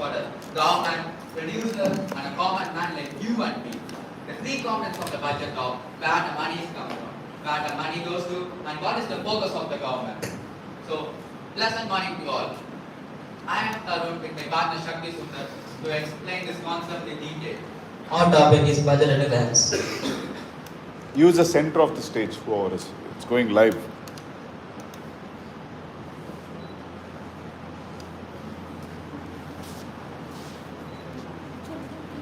for the government, producer, and a common man like you and me. The three components of the budget are where the money is coming from, where the money goes to, and what is the focus of the government. So, pleasant morning to all. I am Tarun with my partner Shakti Sundar to explain this concept in detail. Our topic is budget at a glance. Use the center of the stage for us. It's going live.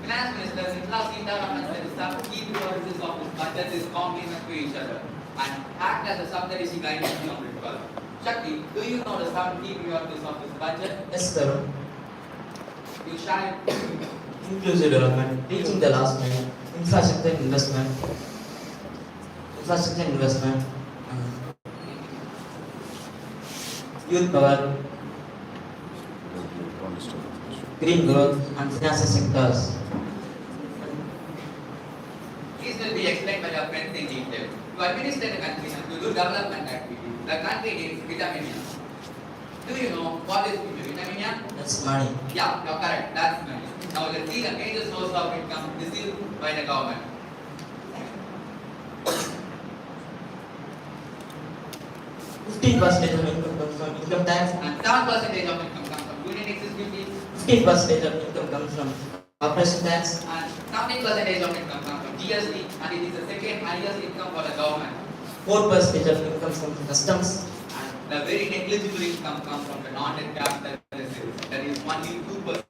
Finance Minister Nirmala Sitharaman said some key priorities of this budget is complement to each other and act as a subsidiary guidance of principle. Shakti, do you know the 7 key priorities of this budget? Yes, sir. You shall. Inclusive development, reaching the last mile, infrastructure investment, youth power, green growth, and financial sectors. These will be explained by your friends in detail. To administer the country and to do development activities, the country needs vitamin. Do you know what is vitamin? That's money. Yeah, you're correct. That's money. Now let's see the major source of income received by the government. 15% of income comes from income tax, And 7% of income comes from union excess duty, 15% of income comes from corporation tax, and 17% of income comes from GST, and it is the second highest income for the government. 4% of income comes from customs, And the very negligible income comes from the non-net capital receipts, that is only 2%.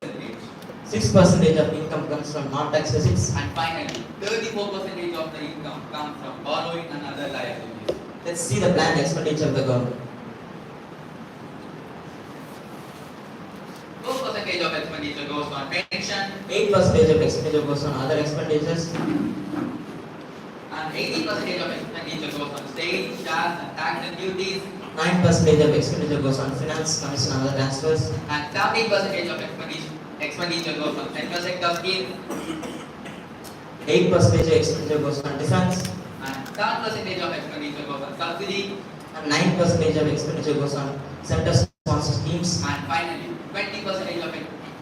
6% of income comes from non-tax receipts. And finally, 34% of the income comes from borrowing and other liabilities. Let's see the planned expenditure of the government. 4% of expenditure goes on pension, 8% of expenditure goes on other expenditures, and 80% of expenditure goes on state, shares, and tax and duties, 9% of expenditure goes on finance, commission, and other transfers, and 70% of expenditure goes on central sector schemes, 8% of expenditure goes on defense, and 7% of expenditure goes on subsidy, and 9% of expenditure goes on center-sponsored schemes, and finally 20% of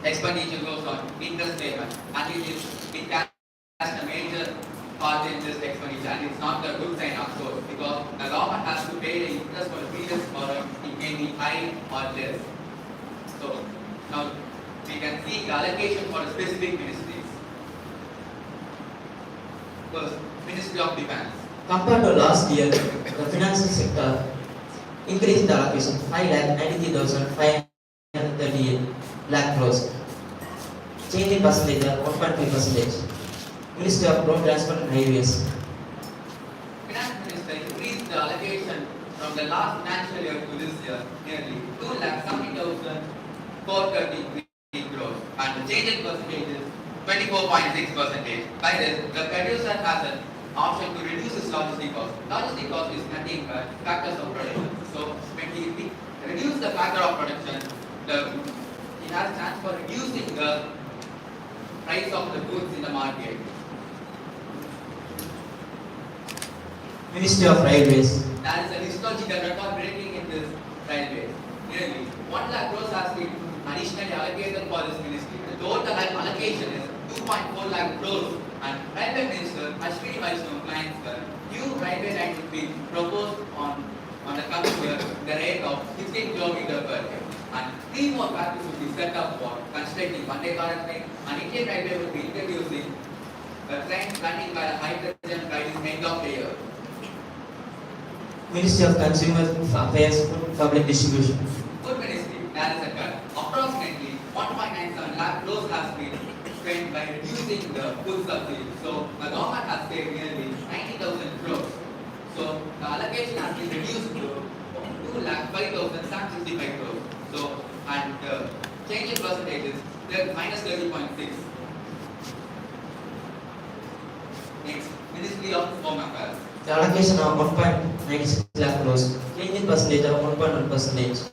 expenditure goes on interest payment. And it has a major part in this expenditure, and it's not a good sign, of course, because the government has to pay the interest for the previous borrowing. It may be high or less. So now we can see the allocation for the specific ministries. First, Ministry of Defense. Compared to last year, the financial sector increased the allocation 5,93,538 lakh crores, change in percentage of 1.5%. Ministry of Road Transport and Highways. Finance Minister increased the allocation from the last financial year to this year nearly 2,70,433 crores, and the change in percentage is 24.6%. By this, the producer has an option to reduce his logistic cost. Logistic cost is nothing but factors of production. So when he reduce the factor of production, he has chance for reducing the price of the goods in the market. Ministry of Railways. There is a historical record breaking in this railway. Nearly 1 lakh crores has been additionally allocated for this ministry. The total allocation is 2.4 lakh crores, and Railway Minister Ashwini Vaishnav plans the new railway line to be proposed on the coming year the rate of 16 km per day. And 3 more factories will be set up for constructing Vande Bharat train, and Indian Railway will be introducing the train running by the hydrogen by the end of the year. Ministry of Consumer Affairs, Food Public Distribution. Food Ministry, there is a cut. Approximately 1.97 lakh crores has been spent by reducing the food subsidy. So the government has paid nearly 90,000 crores. So the allocation has been reduced to 2,05,765 crores. So, and the change in percentage is minus 30.6. Next, Ministry of Home Affairs. The allocation of 1.96 lakh crores, change in percentage of 1.1%.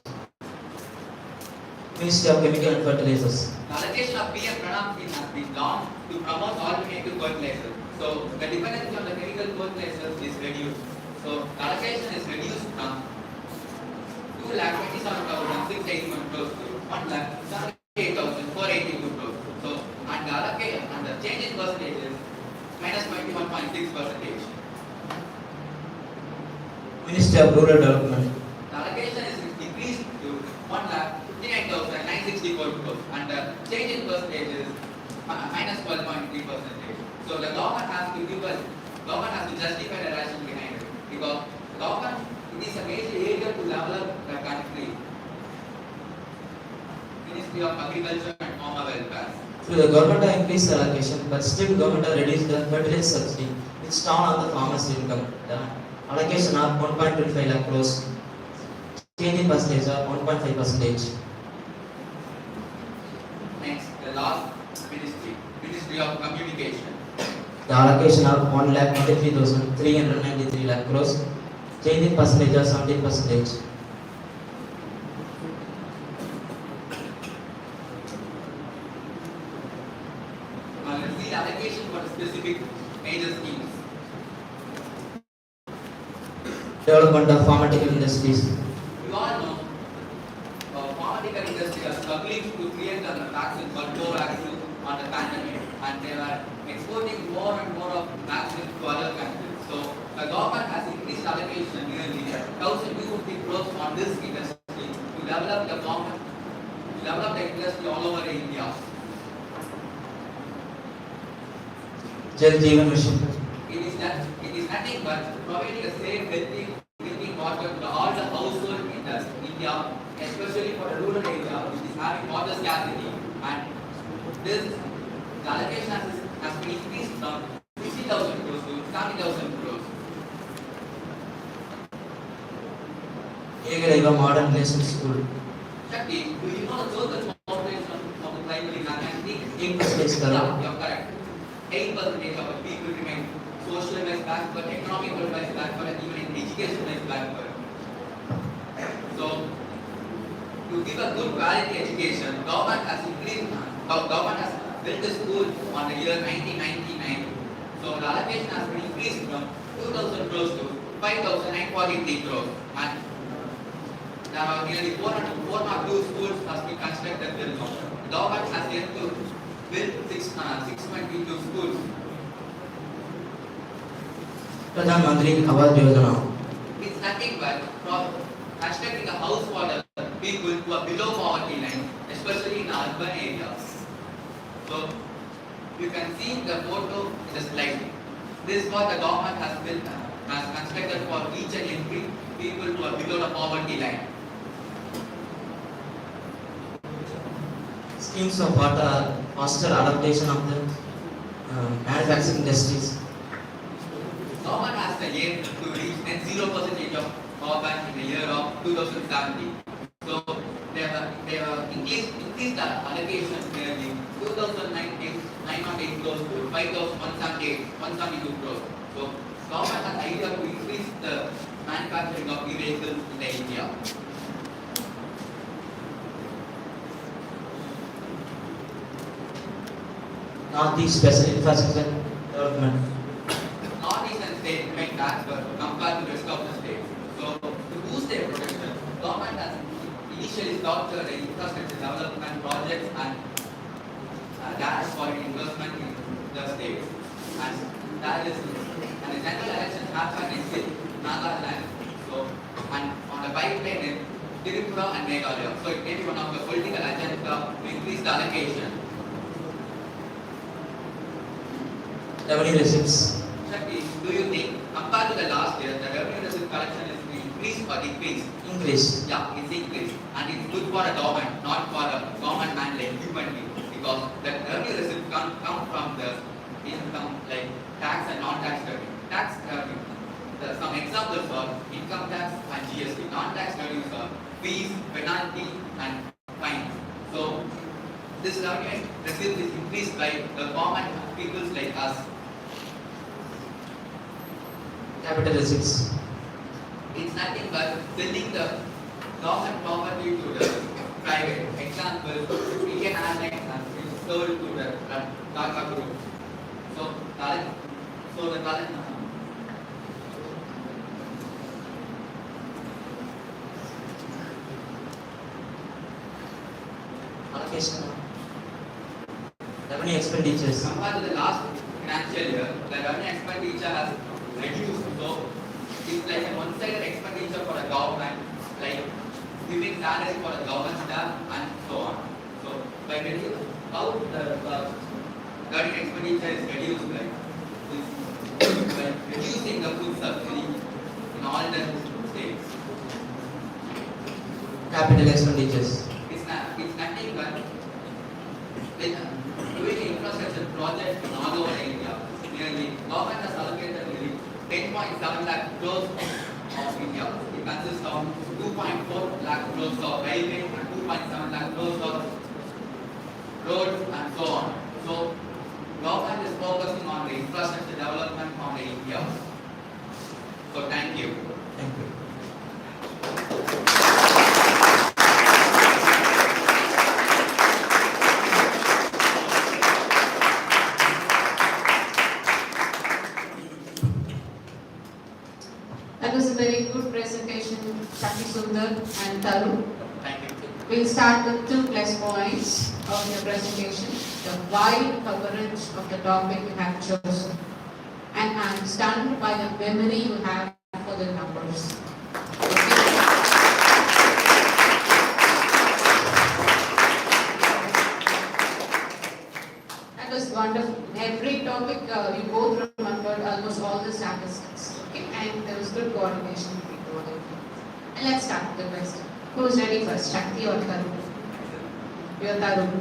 Ministry of Chemical and Fertilizers. The allocation of PM Pranam scheme has been launched to promote alternative fertilizers. So the dependency on the chemical fertilizers is reduced. So the allocation is reduced from 2,27,681 crores to 1,78,481 1.6 percentage. Ministry of Rural Development. The allocation is decreased to 1,59,964 crores, and the change in percentage is minus 12.3 percentage. So the government has to justify the rationale behind it, because the government, it is a major area to develop the country. Ministry of Agriculture and Farmer Welfare. So the government has increased the allocation, but still government has reduced the fertilizer subsidy, which down on the farmers' income. The allocation of 1.25 lakh crores, change in percentage of 1.5 percentage. Next, the last ministry, Ministry of Communication. The allocation of 1,23,393 lakh crores, change in percentage of 17 percentage. Now let's see the allocation for the specific major schemes. Development of pharmaceutical industries. You all know, pharmaceutical industry are struggling to create the vaccine for vaccine on the pandemic, and they are exporting more and more of vaccines to other countries. So the government has increased allocation nearly 1,250 crores on this industry to develop the industry all over India. Jal Jeevan Mission. It is nothing but providing a safe, healthy drinking water to all the households in India, especially for the rural area, which is having water scarcity. And this, the allocation has been increased from 60,000 crores to 70,000 crores. Agaram Modern Nation School. Shakti, do you know the total population of the primary country? 8% correct. You're correct. 8% of the people remain social-wise backward, economical-wise backward, and even in education-wise backward. So, to give a good quality education, government has built a school on the year 1999. So the allocation has been increased from 2,000 crores to 5,943 crores, and there are nearly 402 schools has been constructed till now. The government has yet to build 622 schools. Pradhan Mantri Awas Yojana. It's nothing but constructing a house for the people who are below poverty line, especially in urban areas. So you can see the photo in the slide. This is what the government has built, has constructed for each and every people who are below the poverty line. Schemes of water, faster adaptation of the manufacturing industries. Government has the aim to reach net 0% of urban in the year of 2070. So they have increased the allocation nearly 2,908 crores to 5,172 crores. So government has idea to increase the manufacturing of e-vehicles in India. Northeast Special Infrastructure Development. Northeastern states remain backward compared to the rest of the states. So to boost their production, government has initially stopped the infrastructure development projects and that is for investment in the states. And the general elections happen in Nagaland. So and on the pipeline in Tripura and Meghalaya. So it may be one of the political agenda to increase the allocation. Revenue receipts. Shakti, do you think compared to the last year, the revenue receipt collection is increased or decreased? Increase. Yeah, it's increased, and it's good for a government, not for a government man like human being, because the revenue receipt come from the income like tax and non-tax revenue. Tax revenue. Some examples are income tax and GST. Non-tax revenues are fees, penalty, and fines. So this revenue receipt is increased by the common people like us. Capital receipts. It's nothing but selling the government property to the private. Example, Indian Airlines has been sold to the Tata Group. So the current Allocation. Revenue expenditures. compared to the last financial year, the revenue expenditure has reduced. So it's like a one-sided expenditure for the government, like giving salary for the government staff and so on. So by how the revenue expenditure is reduced, like by reducing the food subsidy in all the states. Capital expenditures. It's nothing but with doing infrastructure projects in all over India. Nearly government has allocated nearly 10.7 lakh crores of India. It consists of 2.4 lakh crores of railway and 2.7 lakh crores of roads and so on. So government is focusing on the infrastructure development of the India. So thank you. Thank you. That was a very good presentation, Shakti Sundar and Tarun. Thank you. We'll start with 2 plus points of your presentation. The wide coverage of the topic you have chosen. And I'm stunned by the memory you have for the numbers. That was wonderful. Every topic you both remembered almost all the statistics. Okay, and there was good coordination between both of you. And let's start with the question. Who's ready first, Shakti or Tarun? You're Tarun,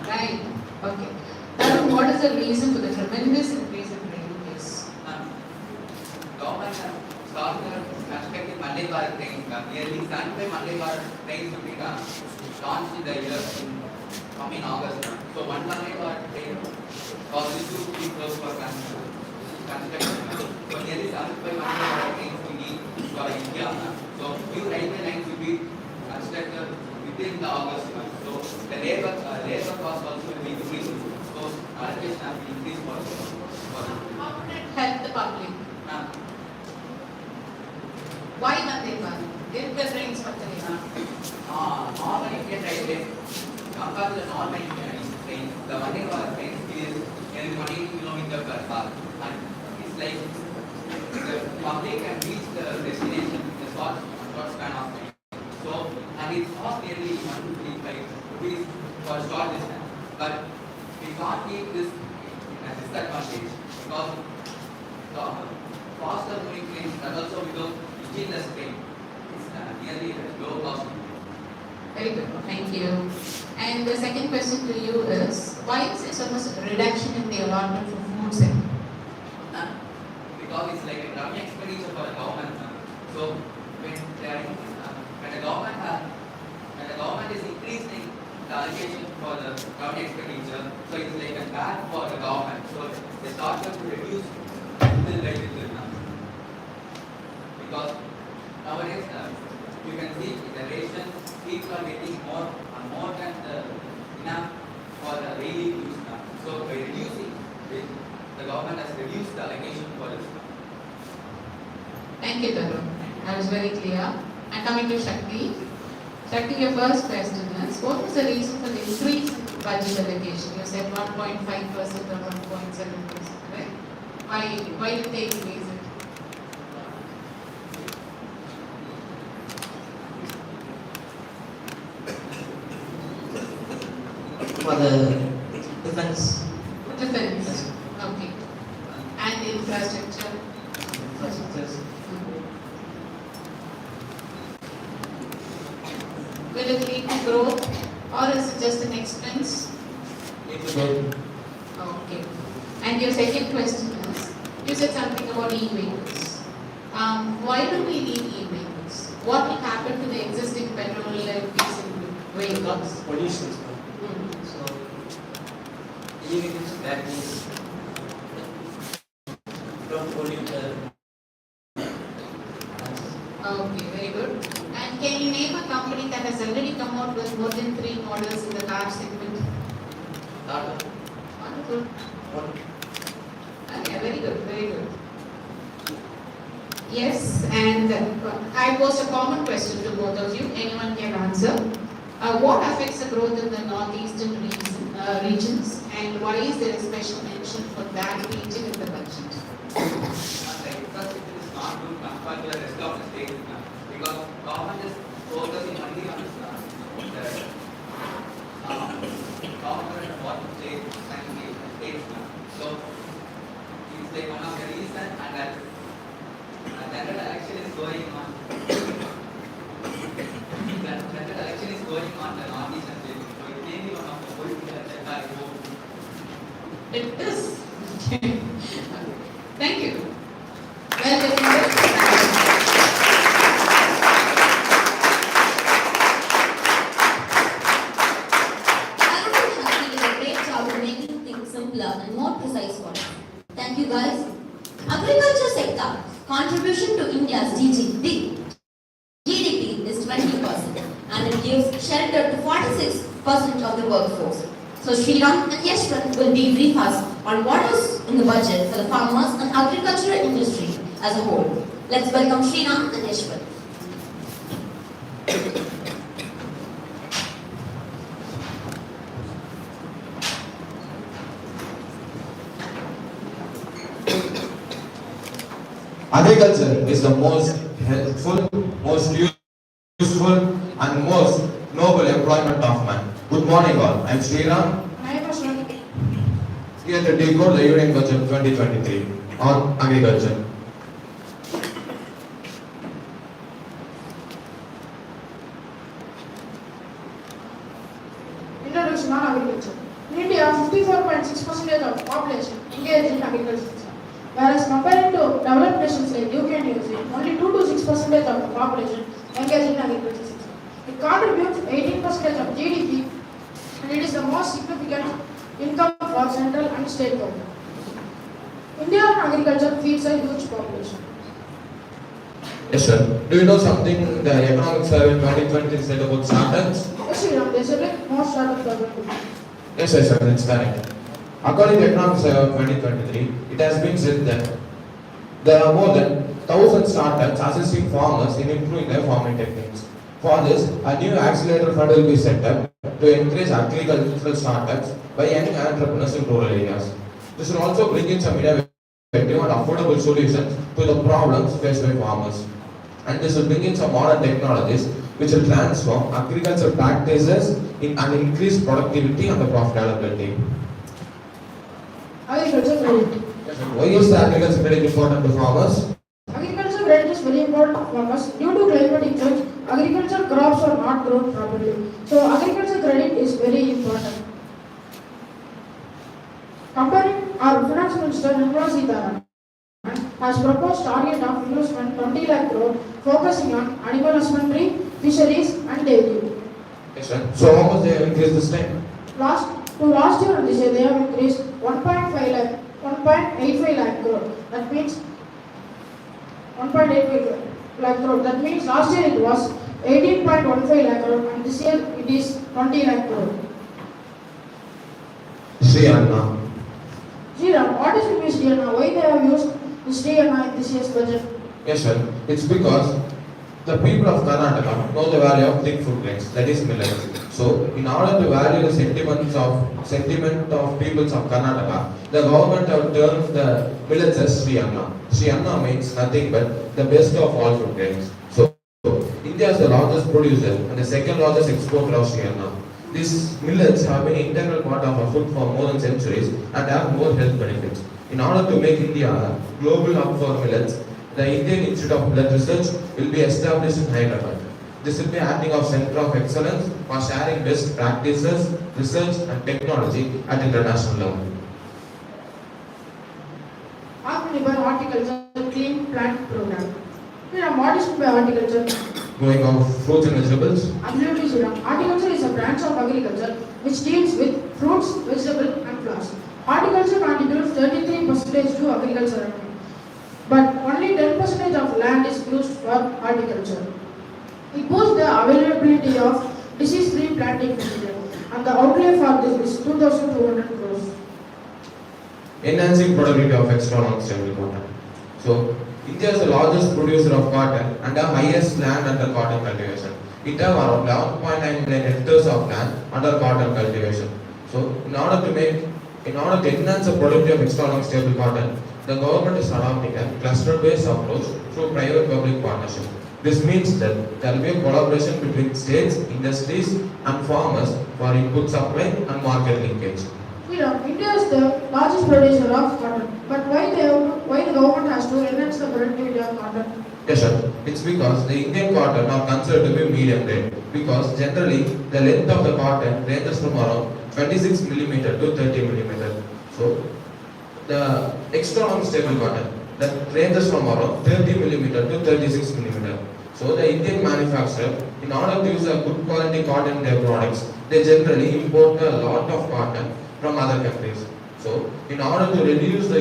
right? Okay. Tarun, what is the reason for the tremendous increase in railways? Government has started constructing Vande Bharat trains. Nearly 75 Vande Bharat trains will be launched in the year coming August. So one Vande Bharat train costs 2 crores for construction. So nearly 75 Vande Bharat trains we need for India. So new railway lines will be constructed within the August month. So the labor cost also will be increased. So allocation has been increased for How would it help the public? Why Vande Bharat? If the trains for the Normal Indian railways, compared to the normal Indian trains, the Vande Bharat train is nearly 180 kilometers per hour. And it's like the public can reach the destination in a short span of time. So, and it costs nearly 125 rupees for short distance. But we can't keep this as a disadvantage because the faster moving trains that also become engineless train. It's nearly low cost. Very good, thank you. And the second question to you is, why is there so much reduction in the allotment for food sector? Because it's like a revenue expenditure for the government. So when the government is increasing the allocation for the revenue expenditure, so it's like a bad for the government. So they started to reduce little by little now. Because nowadays you can see in the ration people are getting more and more than enough for the daily use now. So by reducing it, the government has reduced the allocation for this. Thank you, Tarun. That was very clear. And coming to Shakti. Shakti, your first question is, what was the reason for the increase in budget allocation? You said 1.5% or 1.7%, right? Why did they increase it? For the defense. Defense. Okay. And infrastructure. Will it lead to growth or is it just an expense? Okay. And your second question is, you said something about e-vehicles. Why do we need e-vehicles? What will happen to the existing petrol and diesel vehicles? Pollution. Hmm. So, e-vehicles batteries don't pollute the. Okay, very good. And can you name a company that has already come out with more than 3 models in the car segment? Wonderful. Okay, very good, very good. Yes, and I posed a common question to both of you. Anyone can answer. What affects the growth in the northeastern regions And why is there a special mention for that region in the budget? Like, because it is not good compared to the rest of the states now. Because government is focusing only on the government and what states and the states now. So it's like one of the reason, and that general election is going on. That general election is going on the northeastern states. So it may be one of the political agenda I hope. It is. Thank you. Well defended. Agaram did a great job of making things simpler and more precise for us. Thank you guys. Agriculture sector contribution to India's GDP is 20% and it gives shelter to 46% of the workforce. So Sriram and Yashwant will debrief us on what is in the budget for the farmers and agricultural industry as a whole. Let's welcome Sriram and Yashwant. Agriculture is the most helpful, most useful and most noble employment of man. Good morning all, I am Sriram. I am Ashwin. Here to decode the Union Budget 2023 on agriculture. Introduction on agriculture. In India, 54.6% of population engaged in agriculture. Whereas compared to developed nations like UK and USA, only 2 to 6% of the population engaged in agriculture sector. It contributes 18% of GDP and it is the most significant income for central and state government. Indian agriculture feeds a huge population. Yes sir. Do you know something the Economic Survey 2020 said about startups? Yes, Sriram, they said like more startups are going to be. Yes sir, it's correct. According to Economic Survey of 2023, it has been said that there are more than 1,000 startups assisting farmers in improving their farming techniques. For this, a new accelerator fund will be set up to encourage agricultural startups by young entrepreneurs in rural areas. This will also bring in some innovative and affordable solutions to the problems faced by farmers. And this will bring in some modern technologies which will transform agricultural practices and increase productivity and the profitability. Agriculture credit. Why is the agriculture credit important to farmers? Agriculture credit is very important for farmers. Due to climatic change, agricultural crops are not grown properly. So agriculture credit is very important. Comparing our Finance Minister Nirmala Sitharaman has proposed target of investment 20 lakh crore focusing on animal husbandry, fisheries and dairy. Yes, sir. So how much they have increased this time? Last year and this year they have increased 1.85 lakh crore. That means 1.85 lakh crore. That means last year it was 18.15 lakh crore and this year it is 20 lakh crore. Sri Anna. Sriram, what is it mean Sri Anna? Why they have used Sri Anna in this year's budget? Yes, sir. It's because the people of Karnataka know the value of thick food grains, that is millet. So, in order to value the sentiment of peoples of Karnataka, the government have termed the millets as Sri Anna. Sri Anna means nothing but the best of all food grains. So, India is the largest producer and the second largest exporter of Sri Anna. These millets have been an integral part of our food for more than centuries and have more health benefits. In order to make India a global hub for millets, the Indian Institute of Millet Research will be established in Hyderabad. This will be acting as Center of Excellence for sharing best practices, research and technology at international level. Atmanirbhar Horticulture Clean Plant Program. Sriram, what is by horticulture? Growing of fruits and vegetables. Absolutely, Sriram. Horticulture is a branch of agriculture which deals with fruits, vegetables and flowers. Horticulture contributes 33% to agriculture revenue. But only 10% of land is used for horticulture. It boosts the availability of disease-free planting material and the outlay for this is 2,200 crores. Enhancing productivity of extra long-stable cotton. So, India is the largest producer of cotton and the highest land under cotton cultivation. It has around 11.9 million hectares of land under cotton cultivation. So, in order to make In order to enhance the productivity of extra long stable cotton, the government is adopting a cluster-based approach through private-public partnership. This means that there will be a collaboration between states, industries, and farmers for input supply and market linkage. India is the largest producer of cotton, but why the government has to enhance the productivity of cotton? Yes, sir. It's because the Indian cotton are considered to be medium grade. Because generally, the length of the cotton ranges from around 26 millimeter to 30 millimeter. So, the extra long stable cotton that ranges from around 30 millimeter to 36 millimeter. So, the Indian manufacturer, in order to use a good quality cotton in their products, they generally import a lot of cotton from other countries. So, in order to reduce the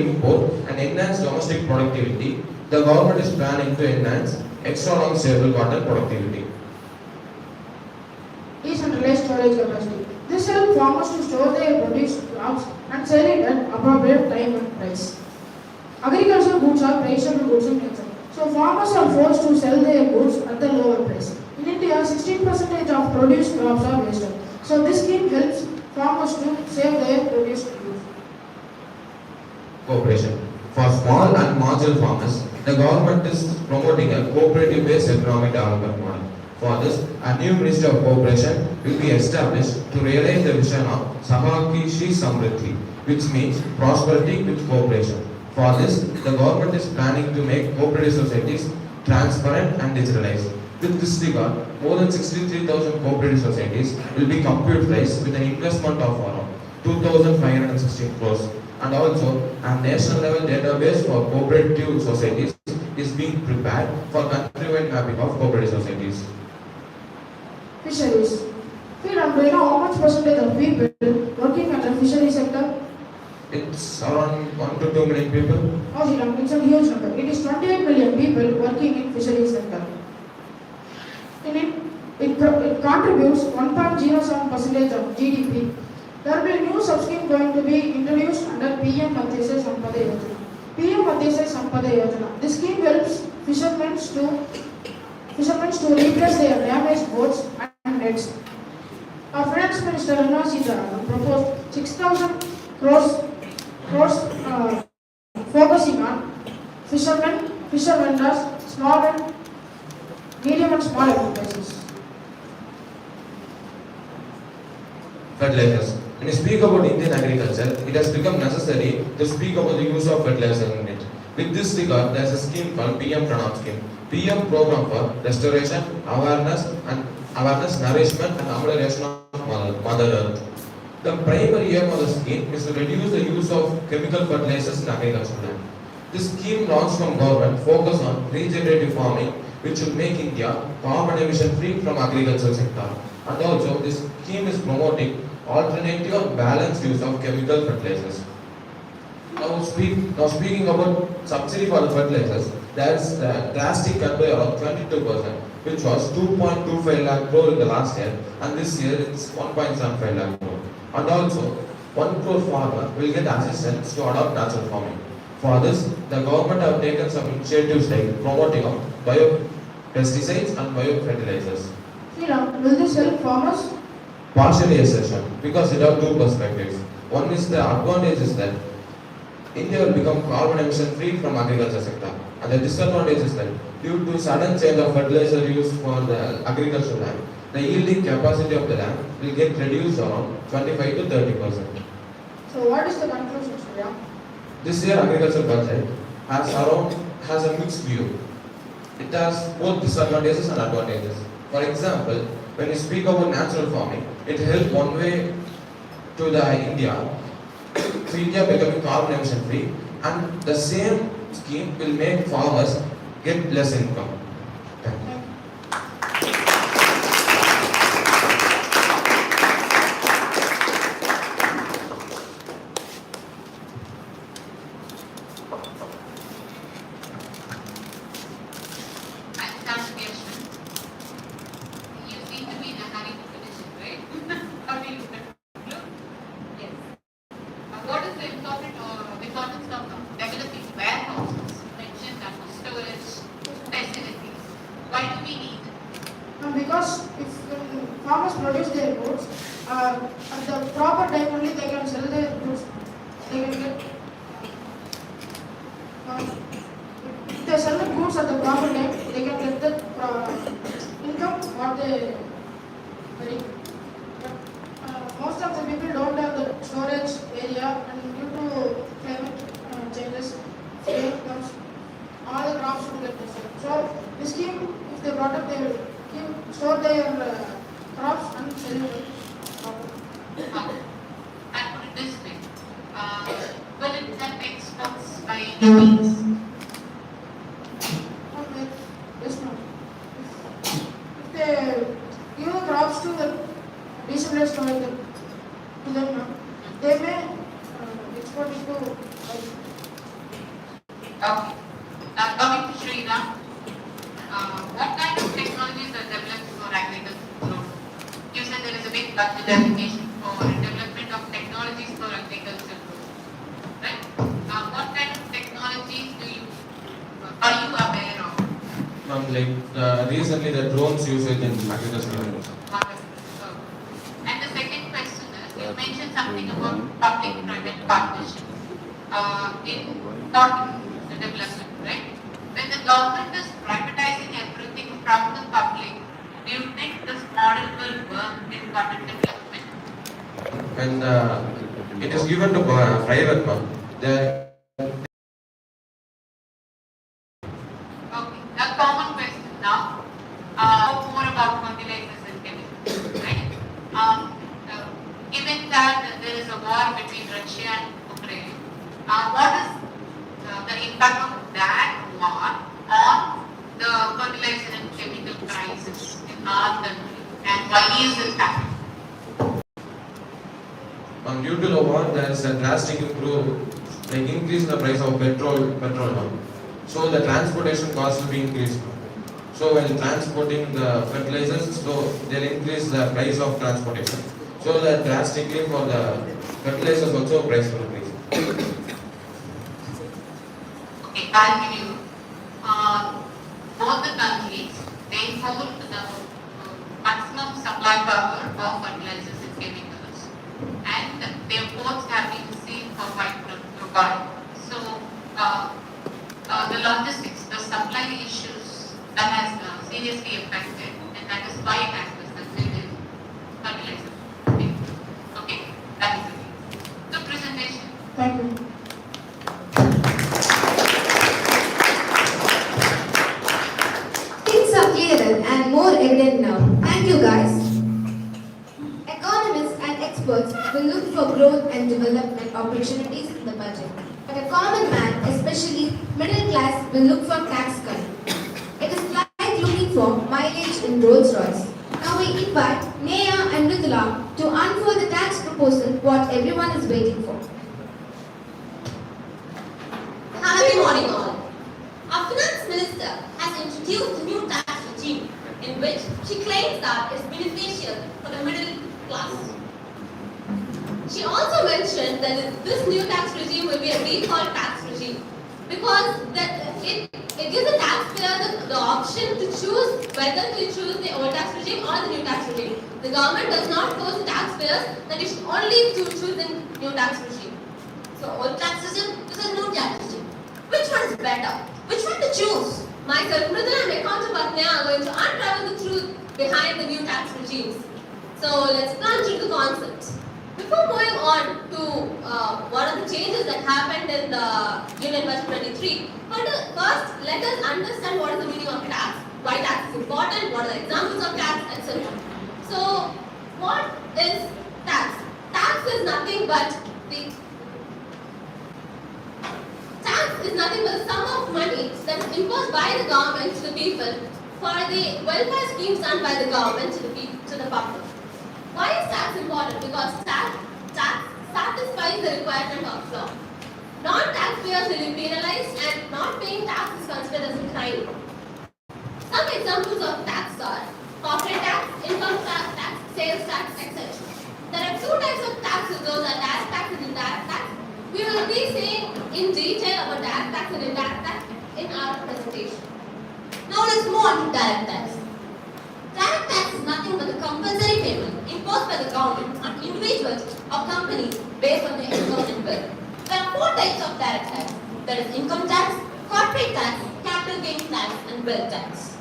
import and enhance domestic productivity, the government is planning to enhance extra long stable cotton productivity. Decentralized storage capacity. This helps farmers to store their produce crops and sell it at appropriate time and price. Agricultural goods are perishable goods in nature, so farmers are forced to sell their goods at the lower price. In India, 16% of produced crops are wasted, so this scheme helps farmers to save their produce use. Cooperation. For small and marginal farmers, the government is promoting a cooperative-based economic development model. For this, a new Ministry of Cooperation will be established to realize the vision of Sahakishi Samriddhi, which means prosperity with cooperation. For this, the government is planning to make cooperative societies transparent and digitalized. With this regard, more than 63,000 cooperative societies will be computerized with an investment of around 2,516 crores. And also, a national level database for cooperative societies is being prepared for countrywide mapping of cooperative societies. Fisheries. Do you know how much percentage of people working at the fishery sector? It's around 1 to 2 million people. Oh, it's a huge number. It is 28 million people working in fishery sector. In it contributes 1.07% of GDP. There will be a new subscheme going to be introduced under PM Matsya Sampada Yojana. PM Matsya Sampada Yojana. This scheme helps fishermen to replace their damaged boats and nets. Our Finance Minister Nirmala Sitharaman proposed 6,000 crores focusing on fishermen, fisher vendors, small and medium and small enterprises. Fertilizers. When you speak about Indian agriculture, it has become necessary to speak about the use of fertilizer in it. With this regard, there is a scheme called PM Pranam scheme. PM program for restoration, awareness, nourishment, and amelioration of Mother Earth. The primary aim of the scheme is to reduce the use of chemical fertilizers in agricultural land. This scheme launched from government focus on regenerative farming, which will make India carbon emission free from agricultural sector. And also, this scheme is promoting alternative and balanced use of chemical fertilizers. Now speaking about subsidy for the fertilizers, there is a drastic cut by around 22%, which was 2.25 lakh crore in the last year, and this year it's 1.75 lakh crore. And also, 1 crore farmer will get assistance to adopt natural farming. For this, the government have taken some initiatives like promoting of biopesticides and biofertilizers. Will this help farmers? Partially yes, sir, because it has two perspectives. One is the advantage is that India will become carbon emission free from agriculture sector, and the disadvantage is that due to sudden change of fertilizer use for the agricultural land, the yielding capacity of the land will get reduced around 25 to 30%. So what is the conclusion, Surya? This year agriculture budget has a mixed view. It has both disadvantages and advantages. For example, when you speak about natural farming, it helps one way to India becoming carbon emission free, and the same scheme will make farmers get less income. Thank you. You seem to be in a hurry to finish it, right? How do you look? Yes. What is the importance of developing warehouses, mentioned that storage facilities? at the proper time only they can sell their goods. They can get if they sell the goods at the proper time, they can get the income what they very. But most of the people don't have the storage area, and due to climate changes, rain comes, all the crops will get destroyed. So this scheme, if they brought up, they will store their crops and sell it. I put it this way. Will it help exports by any means? Okay, yes, no. If they give the crops to the decentralized storage to them, no, they may export it to. Okay. Now coming to Srina, what kind of technologies are developed for agricultural growth? You said there is a big budget allocation for development of technologies for agricultural growth, right? What kind of technologies are you aware of? Recently the drones usage in agriculture. And the second question is, you mentioned something about public-private partnership in the development, right? When the government is privatizing everything from the public, do you think this model will work in public development? When it is given to private one, the Okay, a common question now. More about fertilizers and chemicals, right? Given that there is a war between Russia and Ukraine, what is the impact of that war on the fertilizer and chemical prices in our country, and why is it happening? due to the war, there is a drastic increase in the price of petrol now. So the transportation cost will be increased. So when transporting the fertilizers, so they'll increase the price of transportation. So that drastically for the fertilizers also price will increase. Okay, I'll give you. Both the countries, they hold the maximum supply power of fertilizers and chemicals, and their ports have been sealed for quite a while. So, the logistics, the supply issues that has seriously affected, and that is why it has resulted in fertilizer. Okay, that is it. Good presentation. Thank you. Things are clearer and more evident now. Thank you, guys. Economists and experts will look for growth and development opportunities in the budget. But a common man, especially middle class, will look for tax cut. It is like looking for mileage in Rolls Royce. Now we invite Neha and Ridula to unfold the tax proposal what everyone is waiting for. Happy morning all. Our finance minister has introduced a new tax regime in which she claims that it's beneficial for the middle class. She also mentioned that this new tax regime will be a default tax regime because it gives the taxpayer the option to choose whether to choose the old tax regime or the new tax regime. The government does not force the taxpayers that you should only choose the new tax regime. So old tax regime versus new tax regime. Which one is better? Which one to choose? Myself, Mridula and my counterpart Neha are going to unravel the truth behind the new tax regimes. So let's plunge into the concepts. Before moving on to what are the changes that happened in the Union Budget 23, first let us understand what is the meaning of tax, why tax is important, what are the examples of tax, etc. So, what is tax? Tax is nothing but the sum of money that is imposed by the government to the people for the welfare schemes done by the government to the public. Why is tax important? Because tax satisfies the requirement of law. Non-taxpayers will be penalized and not paying tax is considered as a crime. Some examples of tax are corporate tax, income tax, sales tax, etc. There are two types of taxes, those are direct tax and indirect tax. We will be saying in detail about direct tax and indirect tax in our presentation. Now let's move on to direct tax. Direct tax is nothing but a compulsory payment imposed imposed by the government on individuals or companies based on their income and wealth. There are 4 types of direct tax. There is income tax, corporate tax, capital gains tax, and wealth tax.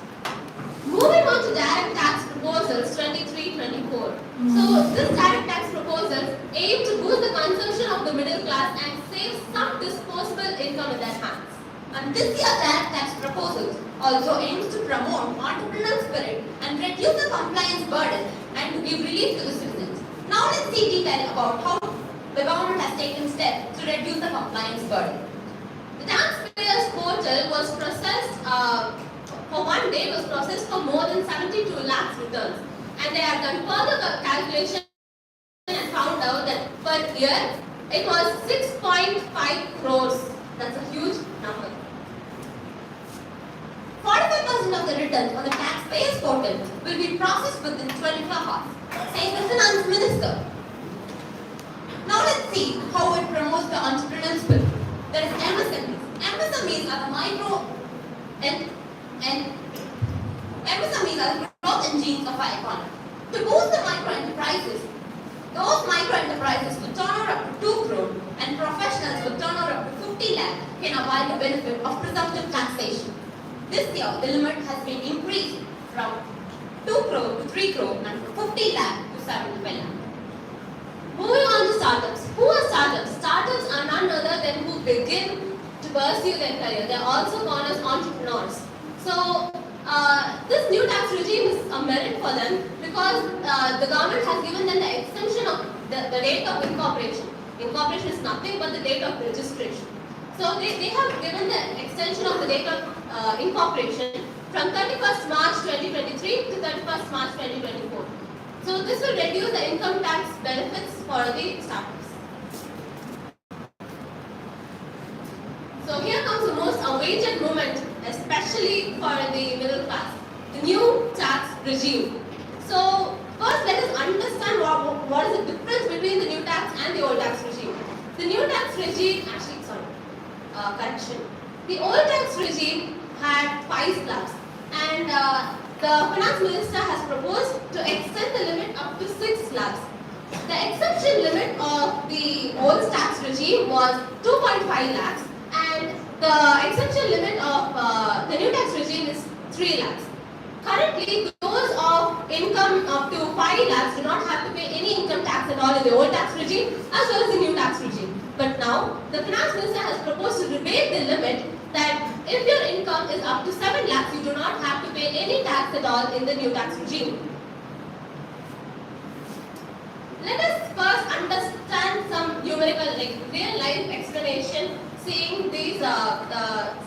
Moving on to direct tax proposals 23-24. So this direct tax proposals aim to boost the consumption of the middle class and save some disposable income in their hands. And this year's direct tax proposals also aims to promote entrepreneurial spirit and reduce the compliance burden and to give relief to the citizens. Now let's see detail about how the government has taken steps to reduce the compliance burden. The taxpayers portal was processed for one day was processed for more than 72 lakhs returns, and they have done further calculation and found out that per year it was 6.5 crores. That's a huge number. 45% of the returns on the taxpayers portal will be processed within 24 hours, says the Finance Minister. Now let's see how it promotes the entrepreneurial spirit. There is MSMEs. MSMEs are the MSMEs are the growth engines of our economy. To boost the micro enterprises, those micro enterprises with turnover up to 2 crore and professionals with turnover up to 50 lakh can avail the benefit of presumptive taxation. This year, the limit has been increased from 2 crore to 3 crore and from 50 lakh to 75 lakh. Moving on to startups. Who are startups? Startups are none other than who begin to pursue their career. They are also known as entrepreneurs. So, this new tax regime is a merit for them because the government has given them the extension of the date of incorporation. Incorporation is nothing but the date of registration. So, they have given the extension of the date of incorporation from 31st March 2023 to 31st March 2024. So this will reduce the income tax benefits for the startups. So here comes the most awaited moment, especially for the middle class, the new tax regime. So first let us understand what is the difference between the new tax and the old tax regime. The new tax regime, correction. The old tax regime had 5 slabs, and the Finance Minister has proposed to extend the limit up to 6 slabs. The exemption limit of the old tax regime was 2.5 lakhs, and the exemption limit of the new tax regime is 3 lakhs. Currently, those of income up to 5 lakhs do not have to pay any income tax at all in the old tax regime as well as the new tax regime. But now, the Finance Minister has proposed to rebate the limit that if your income is up to 7 lakhs, you do not have to pay any tax at all in the new tax regime. Let us first understand some numerical, like real life explanation, seeing these,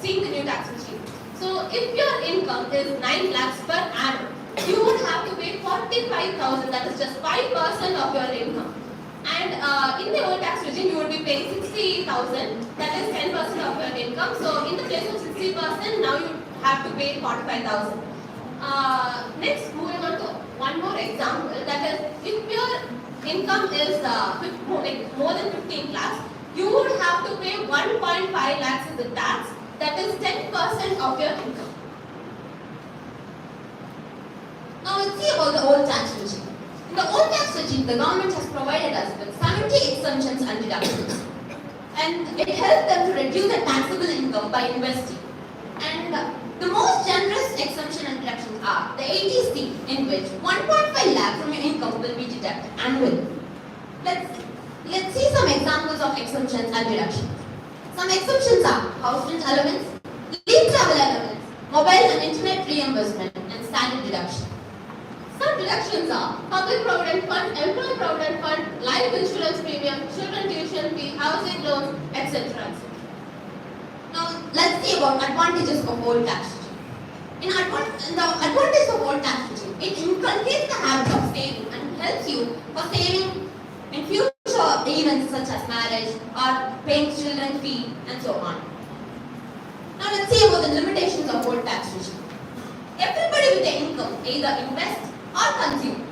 seeing the new tax regime. So, if your income is 9 lakhs per annum, you would have to pay 45,000. That is just 5% of your income. And in the old tax regime, you would be paying 60,000, that is 10% of your income. So, in the place of 60%, now you have to pay 45,000. Next, moving on to one more example, that is, if your income is more than 15 lakhs, you would have to pay 1.5 lakhs as the tax, that is 10% of your income. Now, let's see about the old tax regime. In the old tax regime, the government has provided us with 70 exemptions and deductions. And it helped them to reduce their taxable income by investing. And the most generous exemption and deductions are the 80C, in which 1.5 lakh from your income will be deducted annually. Let's see some examples of exemptions and deductions. Some exemptions are house rent allowance, leave travel allowance, mobile and internet reimbursement, and standard deduction. Some deductions are public provident fund, employee provident fund, life insurance premium, children tuition fee, housing loans, etc. Now let's see about advantages of old tax regime. In the advantage of old tax regime, it inculcates the habit of saving and helps you for saving in future events such as marriage or paying children fee and so on. Now let's see about the limitations of old tax regime. Everybody with their income either invest or consume.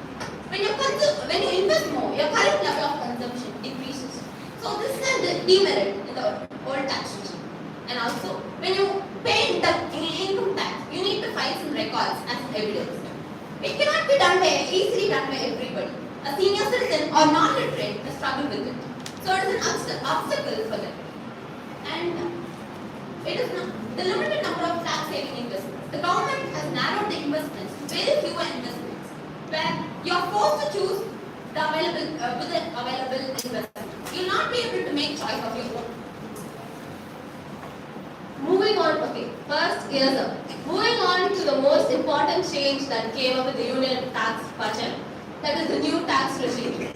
When you invest more, your current level of consumption decreases. So this is a demerit in the old tax regime. And also, when you pay the income tax, you need to file some records as evidence. It cannot be easily done by everybody. a senior citizen or non-literate may struggle with it. So it is an obstacle for them. And it is not, the limited number of tax-saving investments. The government has narrowed the investments to very fewer investments, where you are forced to choose the available investment. You will not be able to make choice of your own. Moving on, okay, first gears up. Moving on to the most important change that came up with the union tax budget, that is the new tax regime.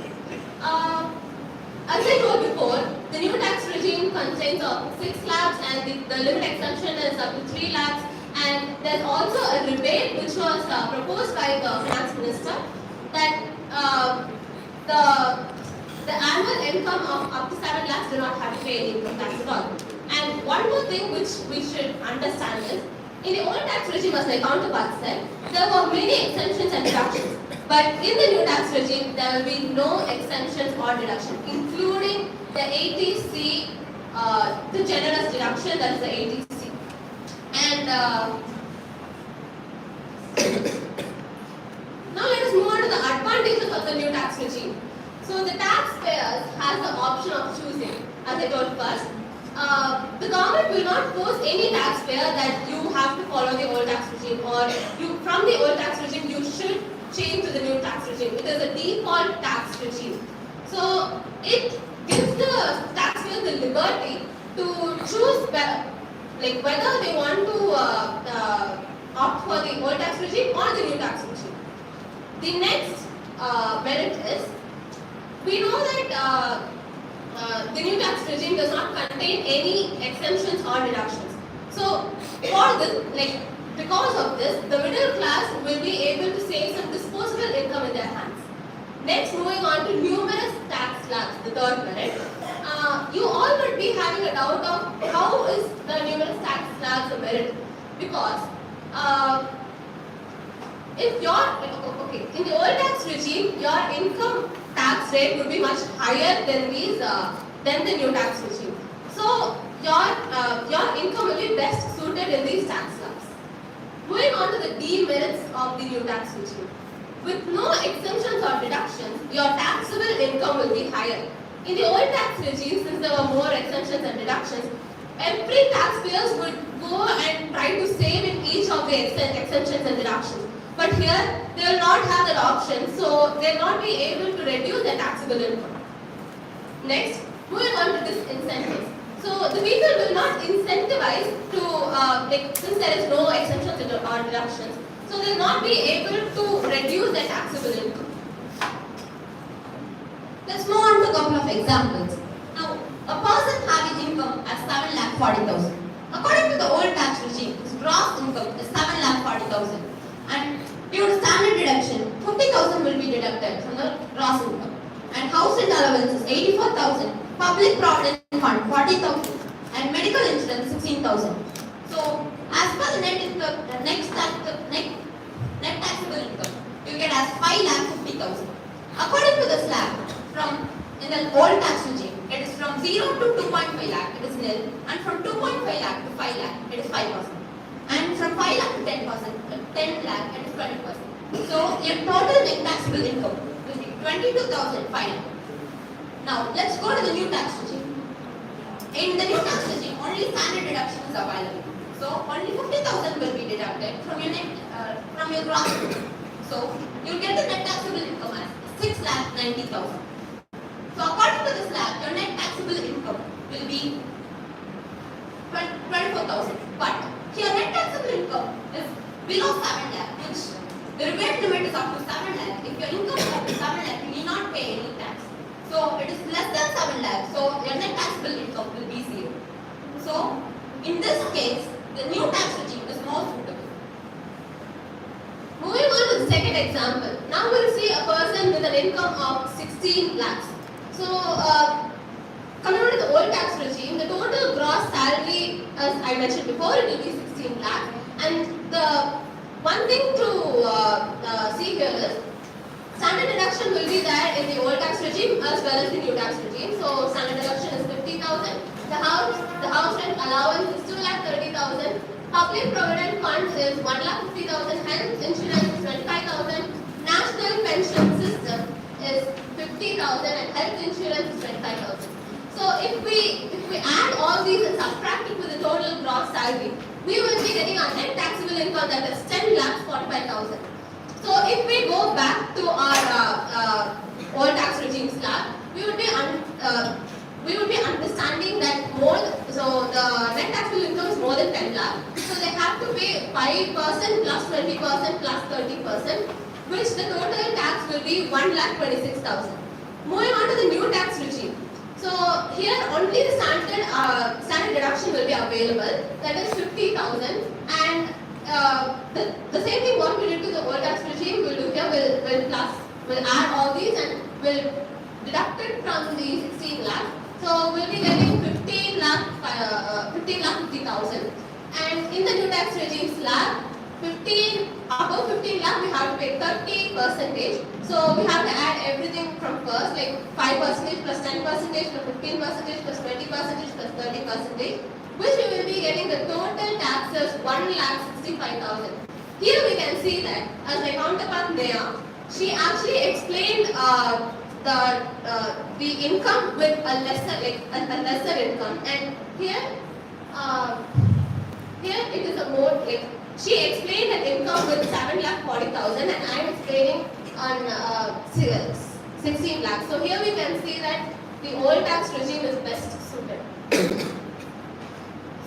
As I told before, the new tax regime contains 6 lakhs and the limit exemption is up to 3 lakhs, and there's also a rebate which was proposed by the finance minister that the annual income of up to 7 lakhs do not have to pay any income tax at all. And one more thing which we should understand is, in the old tax regime, as my counterpart said, there were many exemptions and deductions. But in the new tax regime, there will be no exemptions or deduction, including the ATC, the generous deduction, that is the ATC. And now let us move on to the advantages of the new tax regime. So the taxpayers has the option of choosing, as I told first. The government will not force any taxpayer that you have to follow the old tax regime, or from the old tax regime you should change to the new tax regime. It is a default tax regime. So it gives the taxpayers the liberty to choose like whether they want to opt for the old tax regime or the new tax regime. The next merit is, we know that the new tax regime does not contain any exemptions or deductions. So for this, because of this, the middle class will be able to save some disposable income in their hands. Next, moving on to numerous tax slabs, the third merit. You all would be having a doubt of how is the numerous tax slabs a merit, because if in the old tax regime, your income tax rate would be much higher than the new tax regime. So your income will be best suited in these tax slabs. Moving on to the demerits of the new tax regime. With no exemptions or deductions, your taxable income will be higher. In the old tax regime, since there were more exemptions and deductions, every taxpayer would go and try to save in each of the exemptions and deductions. But here, they will not have that option, so they will not be able to reduce their taxable income. Next, moving on to disincentives. So the people will not incentivize to, since there is no exemptions or deductions, so they will not be able to reduce their taxable income. Let's move on to a couple of examples. Now, a person having income at 7,40,000. According to the old tax regime, his gross income is 7,40,000. And due to standard deduction, 50,000 will be deducted from the gross income. And house rent allowance is 84,000, public provident fund 40,000, and medical insurance 16,000. So, as per the net taxable income, you get as 5,50,000. According to the slab, in the old tax regime, it is from 0 to 2.5 lakh, it is nil, and from 2.5 lakh to 5 lakh, it is 5%. And from 5 lakh to 10 lakh, it is 20%. So your total net taxable income will be 22,500. Now let's go to the new tax regime. In the new tax regime, only standard deduction is available. So only 50,000 will be deducted from your gross income. So you get the net taxable income as 6,90,000. So according to the slab, your net taxable income will be 24,000. But your net taxable income is below 7 lakh, which the rebate limit is up to 7 lakh. If your income is up to 7 lakh, you need not pay any tax. So it is less than 7 lakh, so your net taxable income will be 0. So in this case, the new tax regime is more suitable. Moving on to the second example. Now we will see a person with an income of 16 lakhs. So coming on to the old tax regime, the total gross salary, as I mentioned before, it will be 16 lakhs. And the one thing to see here is, standard deduction will be there in the old tax regime as well as the new tax regime. So standard deduction is 50,000. The house rent allowance is 2,30,000. Public provident fund is 1,50,000. Health insurance is 25,000. National pension system is 50,000 and health insurance is 25,000. So if we add all these and subtract it with the total gross salary, we will be getting our net taxable income, that is 10,45,000. So if we go back to our old tax regime slab, we would be understanding that so the net taxable income is more than 10 lakh. So they have to pay 5% plus 20% plus 30%, which the total tax will be 1,26,000. Moving on to the new tax regime. So here only the standard deduction will be available, that is 50,000, and the same thing what we did to the old tax regime we'll do here, we'll add all these and we'll deduct it from the 16 lakh. So we'll be getting 15 lakh 50,000, and in the new tax regime slab, above 15 lakh we have to pay 30%. So we have to add everything from first, like 5% plus 10% plus 15% plus 20% plus 30%, which we will be getting the total taxes 1,65,000. Here we can see that as my counterpart Neha, she actually explained the income with a lesser income, and here it is a more like she explained an income with 7,40,000 and I am explaining on 16 lakhs. So here we can see that the old tax regime is best suited.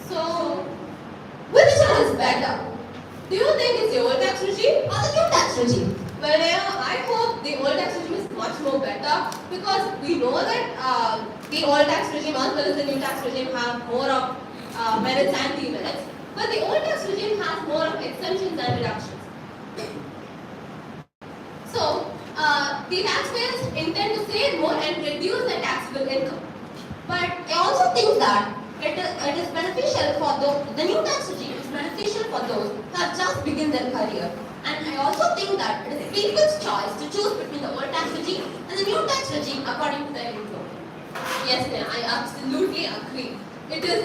So which one is better? Do you think it's the old tax regime or the new tax regime? Well, I hope the old tax regime is much more better, because we know that the old tax regime as well as the new tax regime have more of merits and demerits. But the old tax regime has more of exemptions and reductions. So, the taxpayers intend to save more and reduce their taxable income. But I also think that it is beneficial for the new tax regime is beneficial for those who have just begun their career. And I also think that it is people's choice to choose between the old tax regime and the new tax regime according to their income. Yes, ma'am, I absolutely agree. It is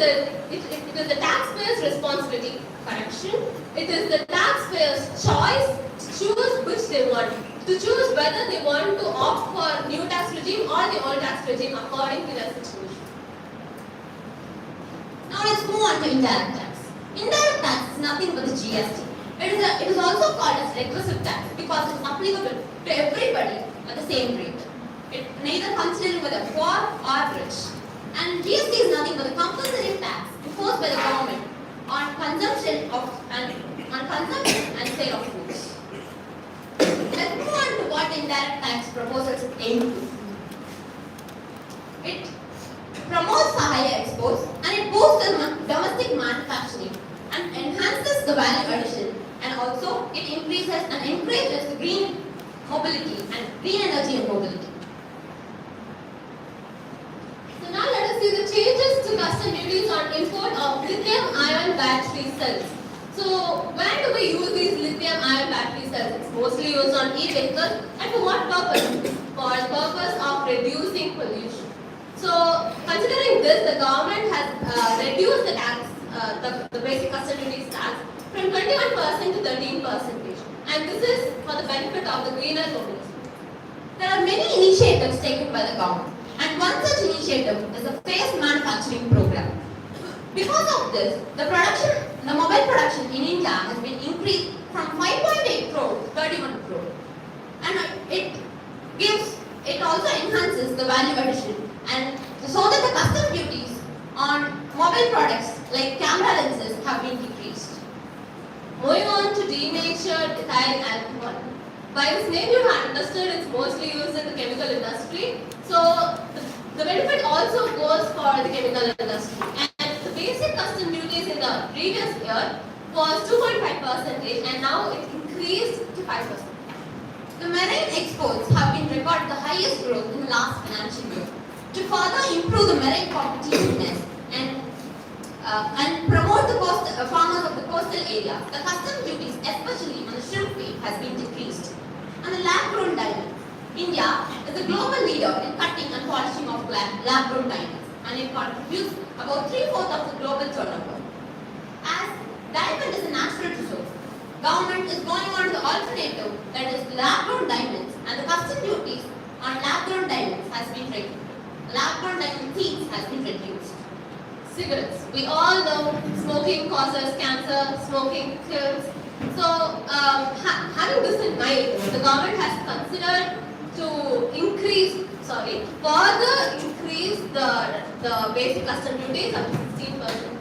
the taxpayer's responsibility. Correction. It is the taxpayer's choice to choose which they want. To choose whether they want to opt for new tax regime or the old tax regime according to their situation. Now let's move on to indirect tax. Indirect tax is nothing but the GST. It is also called as regressive tax because it is applicable to everybody at the same rate. It neither considering whether poor or rich. And GST is nothing but the compulsory tax imposed by the government on consumption and sale of goods. Let's move on to what indirect tax proposals aim to. It promotes the higher exports and it boosts the domestic manufacturing and enhances the value addition, and also it increases and encourages green mobility and green energy and mobility. So now let us see the changes to custom duties on import of lithium-ion battery cells. So where do we use these lithium-ion battery cells? It's mostly used on e-vehicles, and for what purpose? For the purpose of reducing pollution. So considering this, the government has reduced the tax, the basic custom duties tax from 21% to 13%, and this is for the benefit of the greener mobility. There are many initiatives taken by the government, and one such initiative is the phased manufacturing program. Because of this, the mobile production in India has been increased from 5.8 crore to 31 crore, and it also enhances the value addition, and so that the custom duties on mobile products like camera lenses have been decreased. Moving on to denatured ethyl alcohol. By this name you have understood it's mostly used in the chemical industry. So the benefit also goes for the chemical industry. And the basic custom duties in the previous year was 2.5% and now it increased to 5%. The marine exports have been recorded the highest growth in the last financial year. To further improve the marine competitiveness and promote the farmers of the coastal area, the custom duties, especially on the shrimp feed, has been decreased. And the lab-grown diamonds. India is a global leader in cutting and polishing of lab-grown diamonds, and it contributes about 3/4 of the global turnover. As diamond is a natural resource, government is going on to the alternative, that is lab-grown diamonds, and the custom duties on lab-grown diamonds has been reduced. Lab-grown diamond thieves has been reduced. Cigarettes. We all know smoking causes cancer, smoking kills. So, having this in mind, the government has considered to further increase the basic custom duties up to 16%.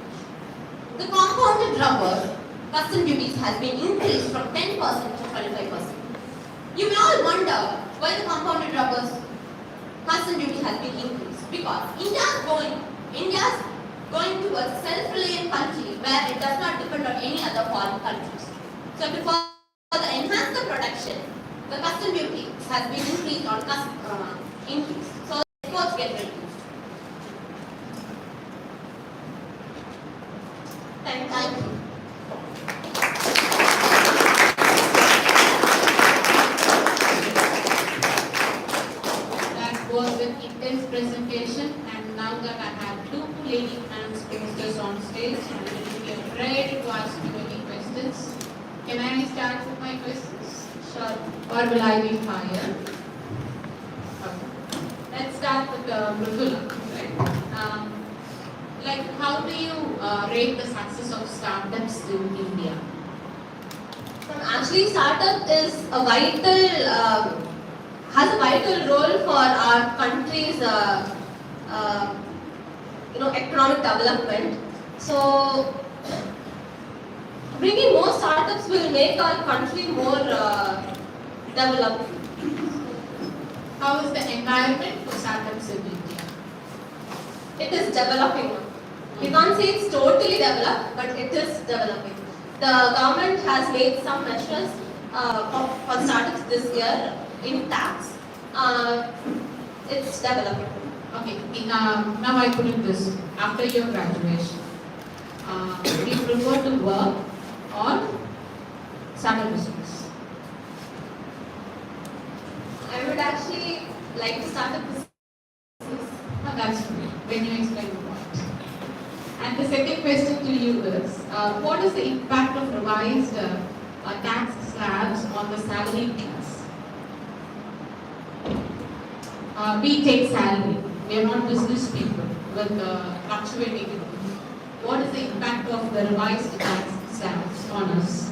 The compounded rubber custom duties has been increased from 10% to 25%. You may all wonder why the compounded rubber's custom duty has been increased. Because India's going towards a self-reliant country where it does not depend on any other foreign countries. So to further enhance the protection, the custom duty has been increased on increase. So exports get reduced. Thank you. That was an intense presentation, and now that I have two lady hands posters on stage, I'm ready to ask you any questions. Can I start with my questions? Sure. Or will I be higher? Okay. Let's start with Mridula. Right? Like, how do you rate the success of startups in India? Actually, startup is a vital, has a vital role for our country's, economic development. So, bringing more startups will make our country more developed. How is the environment for startups in India? It is developing. We can't say it's totally developed, but it is developing. The government has made some measures for startups this year in tax. It's developing. Okay, now I put it this way. After your graduation, do you prefer to work or start a business? I would actually like to start a business. Oh, that's great. When you explain the point. And the second question to you is, what is the impact of revised tax slabs on the salary class? We take salary. We are not business people with fluctuating income. What is the impact of the revised tax slabs on us?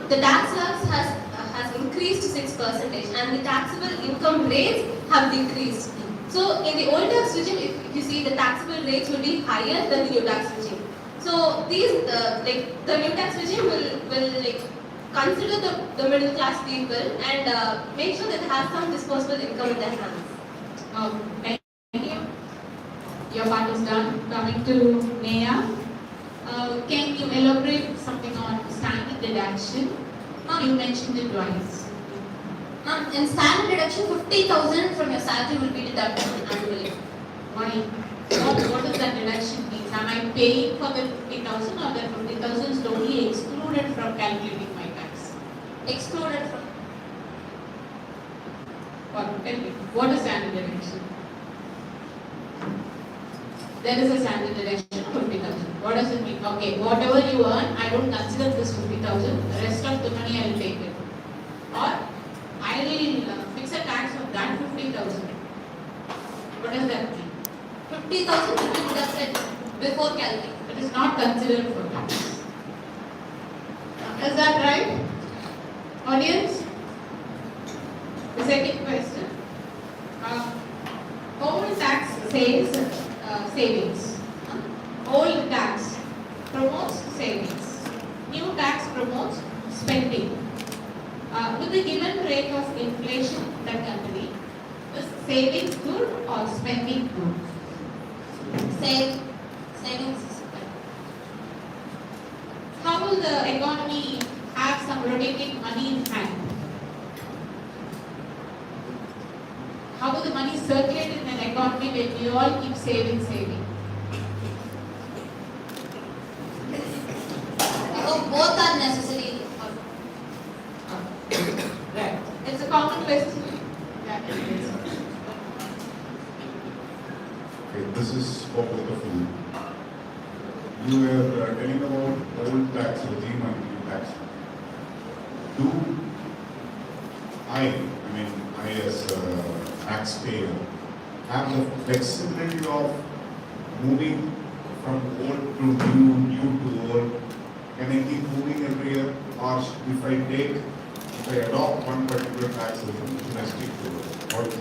The tax slabs has increased to 6% and the taxable income rates have decreased. So in the old tax regime, if you see, the taxable rates will be higher than the new tax regime. So these the new tax regime will consider the middle class people and make sure that they have some disposable income in their hands. Thank you. Your part is done. Coming to Neha. Can you elaborate something on standard deduction? You mentioned it twice. In standard deduction, 50,000 from your salary will be deducted annually. Why? What does that deduction mean? Am I paying for the 50,000 or that 50,000 is totally excluded from calculating my tax? Excluded from. Tell me, what is standard deduction? There is a standard deduction of 50,000. What does it mean? Okay, whatever you earn, I don't consider this 50,000. The rest of the money I will take it. Or I will fix a tax of that 50,000. What does that mean? 50,000 will be deducted before calculating. It is not considered for tax. Is that right? Audience? The second question. Old tax says savings. Old tax promotes savings. New tax promotes spending. With the given rate of inflation in the country, is savings good or spending good? Savings. How will the economy have some rotating money in hand? How will the money circulate in an economy when we all keep saving? So both are necessary. Right. It's a common question. Yeah, it is. Okay, this is for both of you. You were telling about old tax regime and new tax. I as taxpayer have the flexibility of moving from old to new to old? Can I keep moving every year? Or if I adopt one particular tax regime, should I stick to it? What is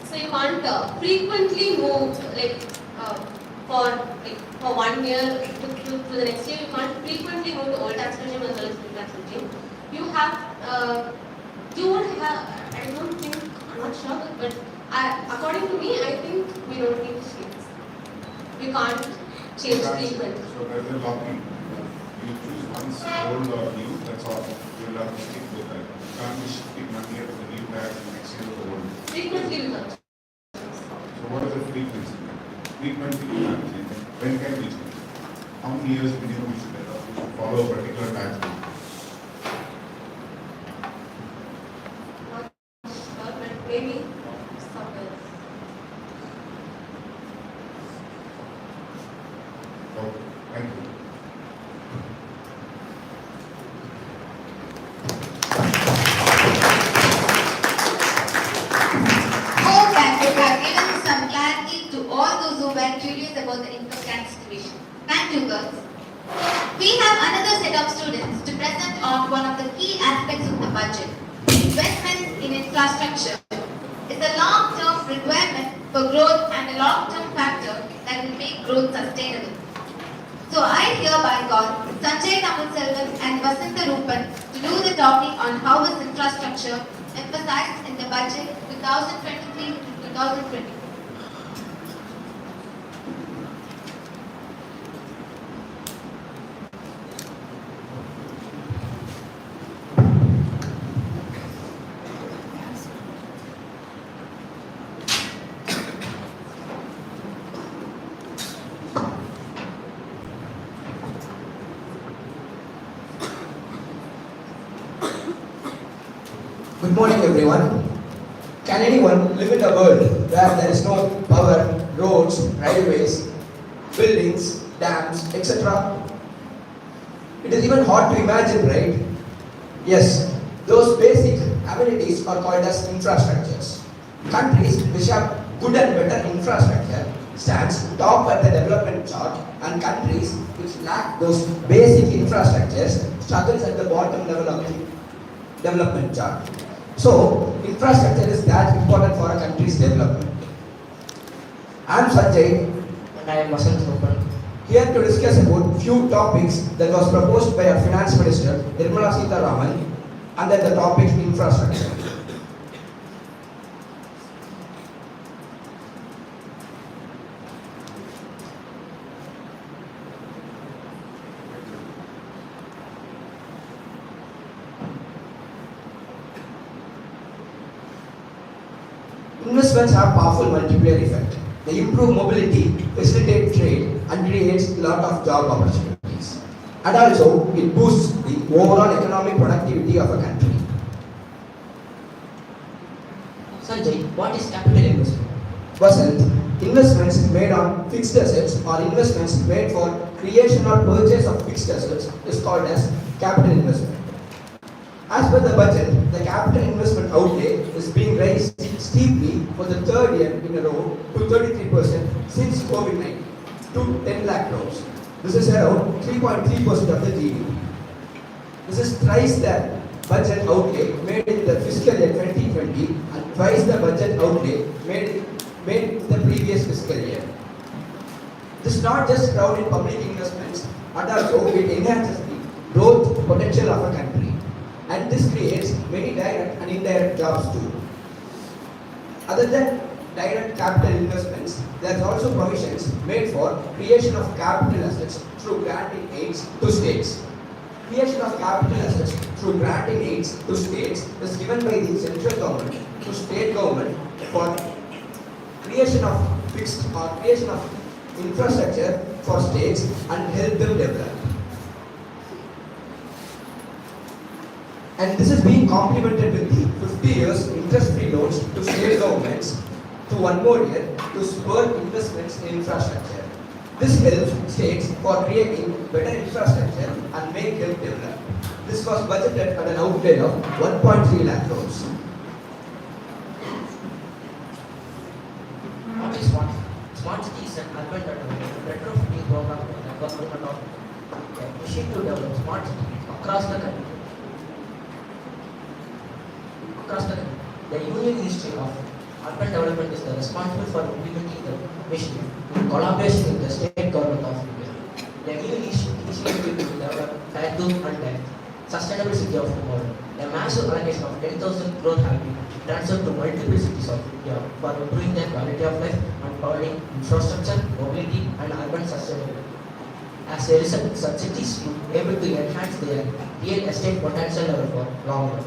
So you can't frequently move for 1 year to the next year. You can't frequently move to old tax regime as well as new tax regime. You have you would have. I don't think, I'm not sure, but according to me, I think we don't need to change. We can't change frequently. So there's a locking. You choose once old or new, that's all. You will have to stick with that. You can't be shifting 1 year to the new tax and next year to the old. Frequently we can't. So what is the frequency? Frequency we can't change. When can we change? How many years minimum we should adopt? We should follow a particular tax rule. Not sure, but maybe somewhere. Okay, thank you. Hope that you have given some clarity to all those who were curious about the income tax situation. Thank you, girls. We have another set of students to present on one of the key aspects of the budget. Investment in infrastructure is a long-term requirement for growth and a long-term factor that will make growth sustainable. So I hereby call Sanjay Namalselvan and Vasantha Rupan to do the talking on how is infrastructure emphasized in the budget 2023 to 2024. Good morning, everyone. Can anyone live in a world where there is no power, roads, railways, buildings, dams, etc.? It is even hard to imagine, right? Yes, those basic amenities are called as infrastructures. Countries which have good and better infrastructure stands top at the development chart, and countries which lack those basic infrastructures struggles at the bottom level of the development chart. So, infrastructure is that important for a country's development. I am Sanjay And I am Vasant Rupan. here to discuss about few topics that was proposed by our Finance Minister Nirmala Sitharaman under the topic infrastructure. Investments have powerful multiplier effect. They improve mobility, facilitate trade, and creates a lot of job opportunities. And also, it boosts the overall economic productivity of a country. Sanjay, what is capital investment? Vasant, investments made on fixed assets or investments made for creation or purchase of fixed assets is called as capital investment. As per the budget, the capital investment outlay is being raised steeply for the third year in a row to 33% since COVID-19 to 10 lakh crores. This is around 3.3% of the GDP. This is thrice the budget outlay made in the fiscal year 2020 and twice the budget outlay made in the previous fiscal year. This is not just crowded public investments, but also it enhances the growth potential of a country. And this creates many direct and indirect jobs too. Other than direct capital investments, there are also provisions made for creation of capital assets through granting aids to states. Creation of capital assets through granting aids to states is given by the central government to state government for creation of fixed or creation of infrastructure for states and help them develop. And this is being complemented with the 50 years interest-free loans to state governments to 1 more year to spur investments in infrastructure. This helps states for creating better infrastructure and make them develop. This was budgeted at an outlay of 1.3 lakh crores. What is smart? Smart cities and urban development, retrofitting program for the government of pushing to develop smart cities across the country. The Union Ministry of Urban Development is the responsible for implementing the mission in collaboration with the state government of India. The new initiative will develop Tier 2 and Tier sustainable city of tomorrow. A massive allocation of 10,000 crore have been transferred to multiple cities of India for improving their quality of life and providing infrastructure, mobility, and urban sustainability. As a result, such cities will be able to enhance their real estate potential level for long run.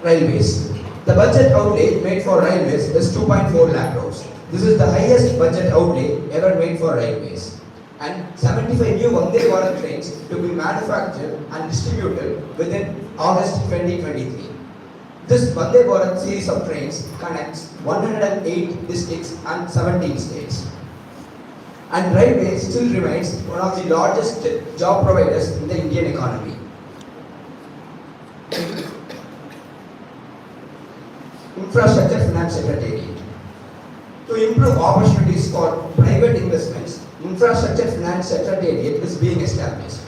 Railways. The budget outlay made for railways is 2.4 lakh crores. This is the highest budget outlay ever made for railways. And 75 new Vande Bharat trains to be manufactured and distributed within August 2023. This Vande Bharat series of trains connects 108 districts and 17 states. And railway still remains one of the largest job providers in the Indian economy. Infrastructure Finance Secretariat. To improve opportunities for private investments, Infrastructure Finance Secretariat is being established.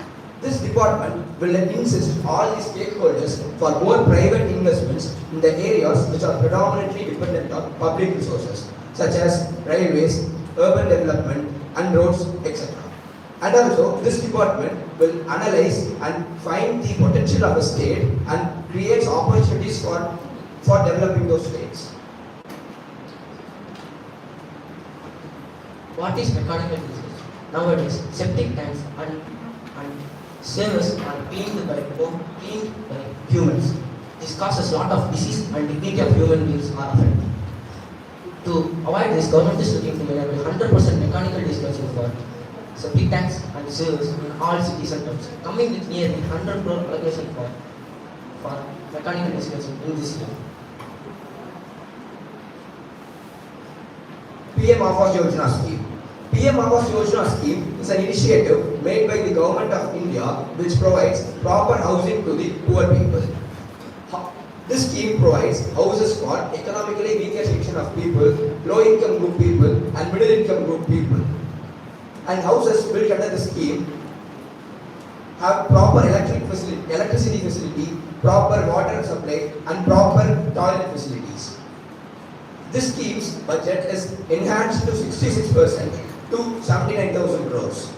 This department will insist all the stakeholders for more private investments in the areas which are predominantly dependent on public resources, such as railways, urban development, and roads, etc. And also, this department will analyze and find the potential of a state and creates opportunities for developing those states. What is mechanical disease? Nowadays, septic tanks and sewers are cleaned by humans. This causes a lot of disease and dignity of human beings are affected. To avoid this, government is looking to enable 100% mechanical disposal for septic tanks and sewers in all cities and towns, coming with nearly 100 crore allocation for mechanical disposal in this year. PM Awas Yojana scheme. PM Awas Yojana scheme is an initiative made by the government of India which provides proper housing to the poor people. This scheme provides houses for economically weaker section of people, low income group people and middle income group people. And houses built under the scheme have proper electricity facility, proper water supply and proper toilet facilities. This scheme's budget is enhanced to 66% to 79,000 crores.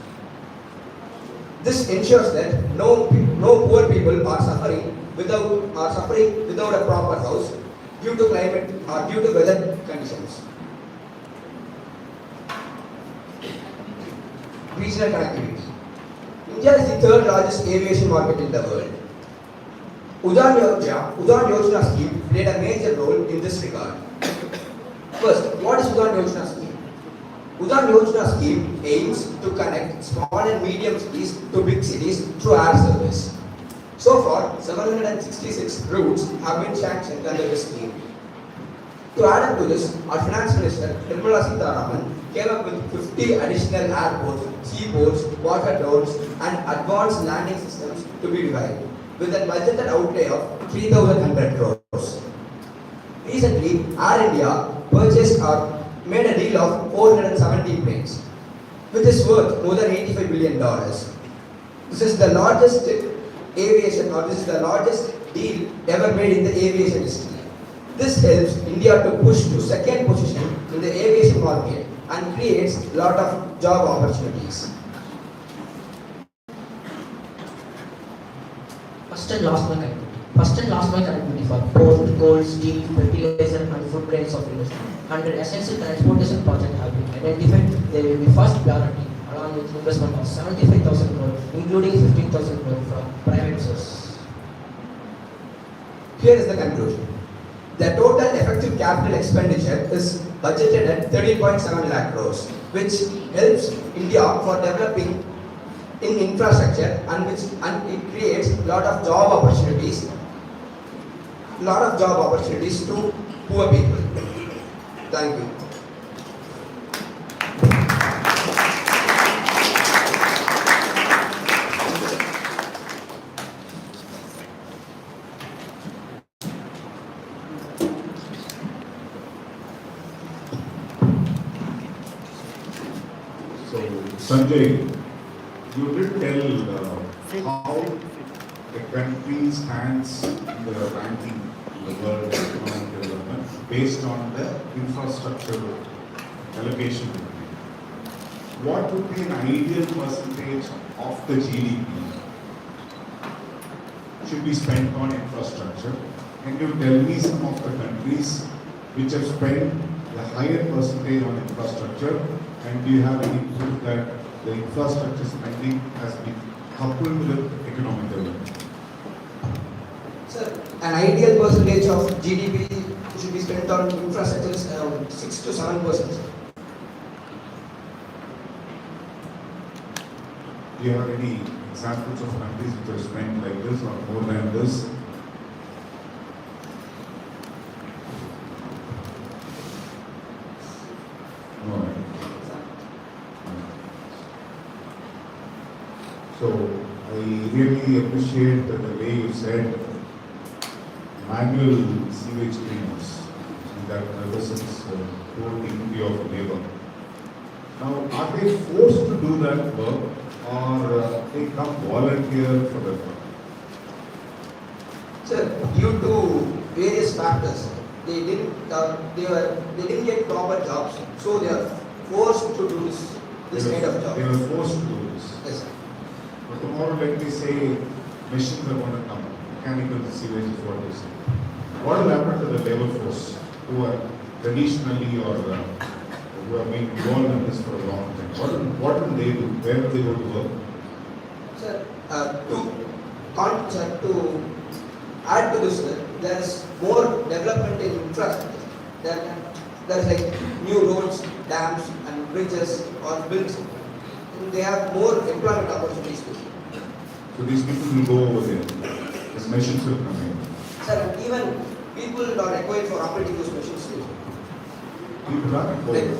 This ensures that no poor people are suffering without a proper house due to climate or due to weather conditions. Regional connectivity. India is the third largest aviation market in the world. Udan Yojana scheme played a major role in this regard. First, what is Udan Yojana scheme? Udan Yojana scheme aims to connect small and medium cities to big cities through air service. So far, 766 routes have been sanctioned under this scheme. To add up to this, our Finance Minister, Nirmala Sitharaman, came up with 50 additional airports, seaports, water roads, and advanced landing systems to be revived, with a budgeted outlay of 3,100 crores. Recently, Air India purchased or made a deal of 470 planes, which is worth more than $85 billion. This is the largest deal ever made in the aviation history. This helps India to push to second position in the aviation market and creates a lot of job opportunities. First and last mile connectivity for port, coal, steel, fertilizer and food grains of industry. 100 essential transportation projects have been identified. They will be first priority along with investment of 75,000 crore, including 15,000 crore from private sources. Here is the conclusion. The total effective capital expenditure is budgeted at 13.7 lakh crores, which helps India for developing in infrastructure and it creates a lot of job opportunities to poor people. Thank you. Sanjay, you did tell how the country stands in the ranking in the world economic development based on the infrastructure allocation. What would be an ideal percentage of the GDP should be spent on infrastructure? Can you tell me some of the countries which have spent the higher percentage on infrastructure, and do you have any proof that the infrastructure spending has been coupled with economic development? Sir, an ideal percentage of GDP should be spent on infrastructure is around 6 to 7%. Do you have any examples of countries which have spent like this or more than this? No. Right? So I really appreciate the way you said manual sewage cleaners, and that represents whole dignity of labor. Now, are they forced to do that work, or they come volunteer for the work? Sir, due to various factors, they didn't get proper jobs, so they are forced to do this kind of job. They were forced to do this. Yes, sir. But tomorrow, let me say, machines are going to come. Mechanical sewage is what they say. What will happen to the labor force who are traditionally or who have been involved in this for a long time? What will they do? Where will they go to work? Sir, to add to this, there is more development in infrastructure. There is like new roads, dams, and bridges or builds. And they have more employment opportunities too. So these people will go over there. These machines will come in. Sir, even people are required for operating those machines too. People are Like,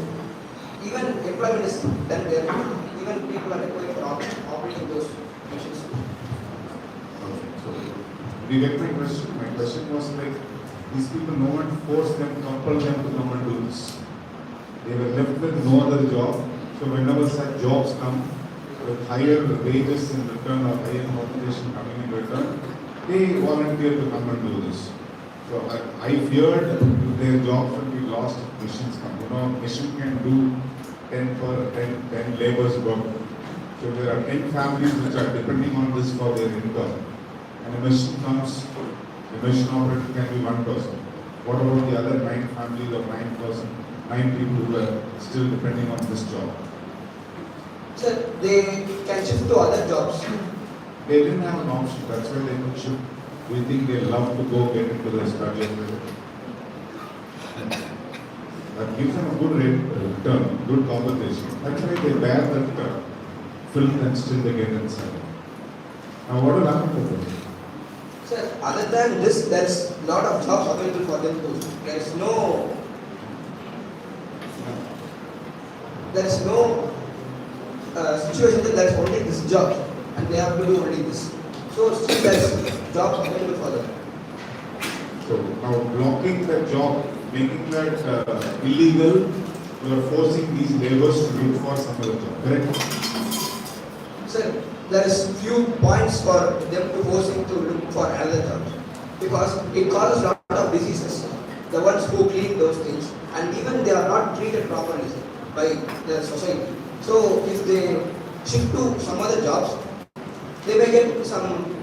even employment is done there. Even people are required for operating those machines too. Okay, so did you get my question? My question was like, these people, no one forced them, compelled them to come and do this. They were left with no other job. So whenever such jobs come with higher wages in return or higher compensation coming in return, they volunteer to come and do this. So I feared their jobs will be lost if machines come. You know, machine can do 10 laborers work. So there are 10 families which are depending on this for their income. And a machine comes, the machine operator can be one person. What about the other 9 families or 9 people who are still depending on this job? Sir, they can shift to other jobs. They didn't have an option, that's why they could shift. We think they love to go get into the study. That gives them a good return, good compensation. That's why they bear that filth and still they get inside. Now what will happen to them? Sir, other than this, there is a lot of jobs available for them too. There is no situation that there is only this job and they have to do only this. So still there is jobs available for them. So now blocking that job, making that illegal, you are forcing these laborers to look for some other job, correct? Sir, there is few points for them to forcing to look for another job because it causes a lot of diseases. The ones who clean those things, and even they are not treated properly by the society. So if they shift to some other jobs, they may get some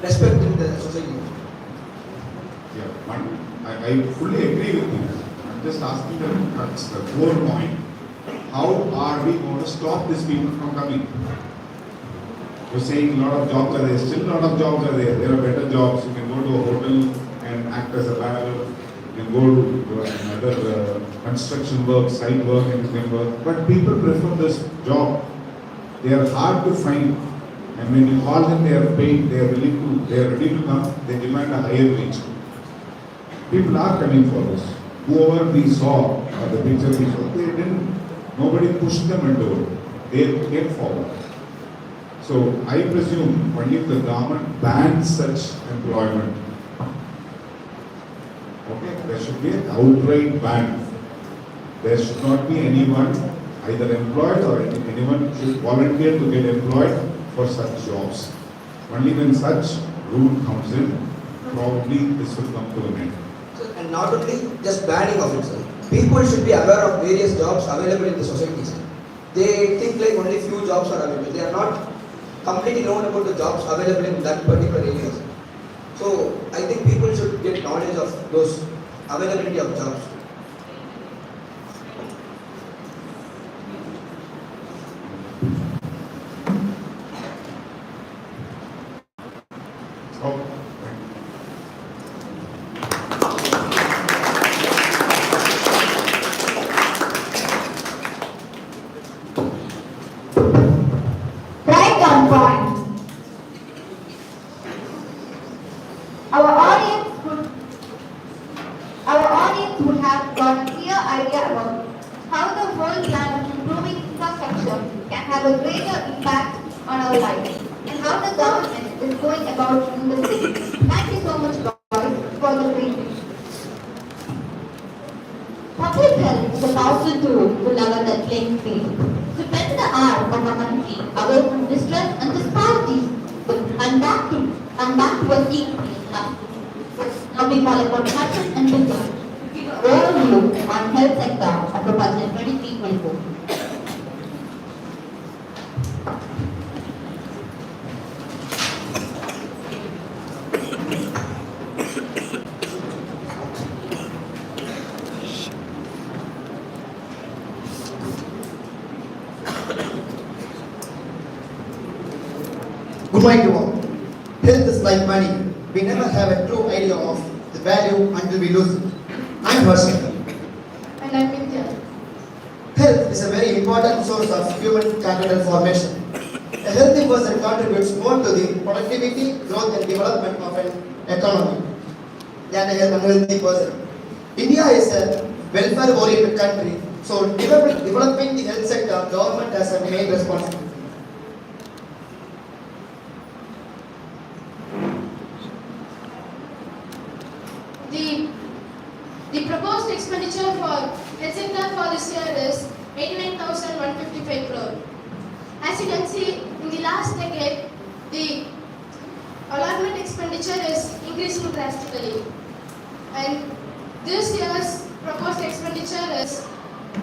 respect in the society. Yeah, I fully agree with you. I'm just asking the core point. How are we going to stop these people from coming? You're saying a lot of jobs are there. Still a lot of jobs are there. There are better jobs. You can go to a hotel and act as a manager. You can go to another construction work, site work, and you can work. But people prefer this job. They are hard to find. And when you call them, they are paid. They are ready to come. They demand a higher wage. People are coming for this. Whoever we saw, or the picture we saw, nobody pushed them into it. They came forward. So I presume only if the government bans such employment, okay, there should be an outright ban. There should not be anyone either employed or anyone should volunteer to get employed for such jobs. Only when such rule comes in, probably this will come to an end. And not only just banning of it, sir. People should be aware of various jobs available in the society, sir. They think like only few jobs are available. They are not completely known about the jobs available in that particular area, sir. So I think people should get knowledge of those availability of jobs. Oh, Right on point. Our audience would have got a clear idea about how the whole plan of improving infrastructure can have a greater impact on our lives and how the government is going about doing the same. Thank you so much, boys, for the briefing. Public health is a powerful tool to level the playing field, to bend the arm of our country away from distress and disparities, and back to an equal life. Now we call upon Hassan and Binta to give an overview on health sector of the budget 23-24. Good morning to all. Health is like money. We never have a true idea of the value until we lose it. I'm Harshit. And I'm Vidya. Health is a very important source of human capital formation. A healthy person contributes more to the productivity, growth and development of an economy than a unhealthy person. India is a welfare-oriented country, so developing the health sector, government has a main responsibility. The proposed expenditure for health sector for this year is 89,155 crore. As you can see, in the last decade, the allotment expenditure is increasing drastically. And this year's proposed expenditure is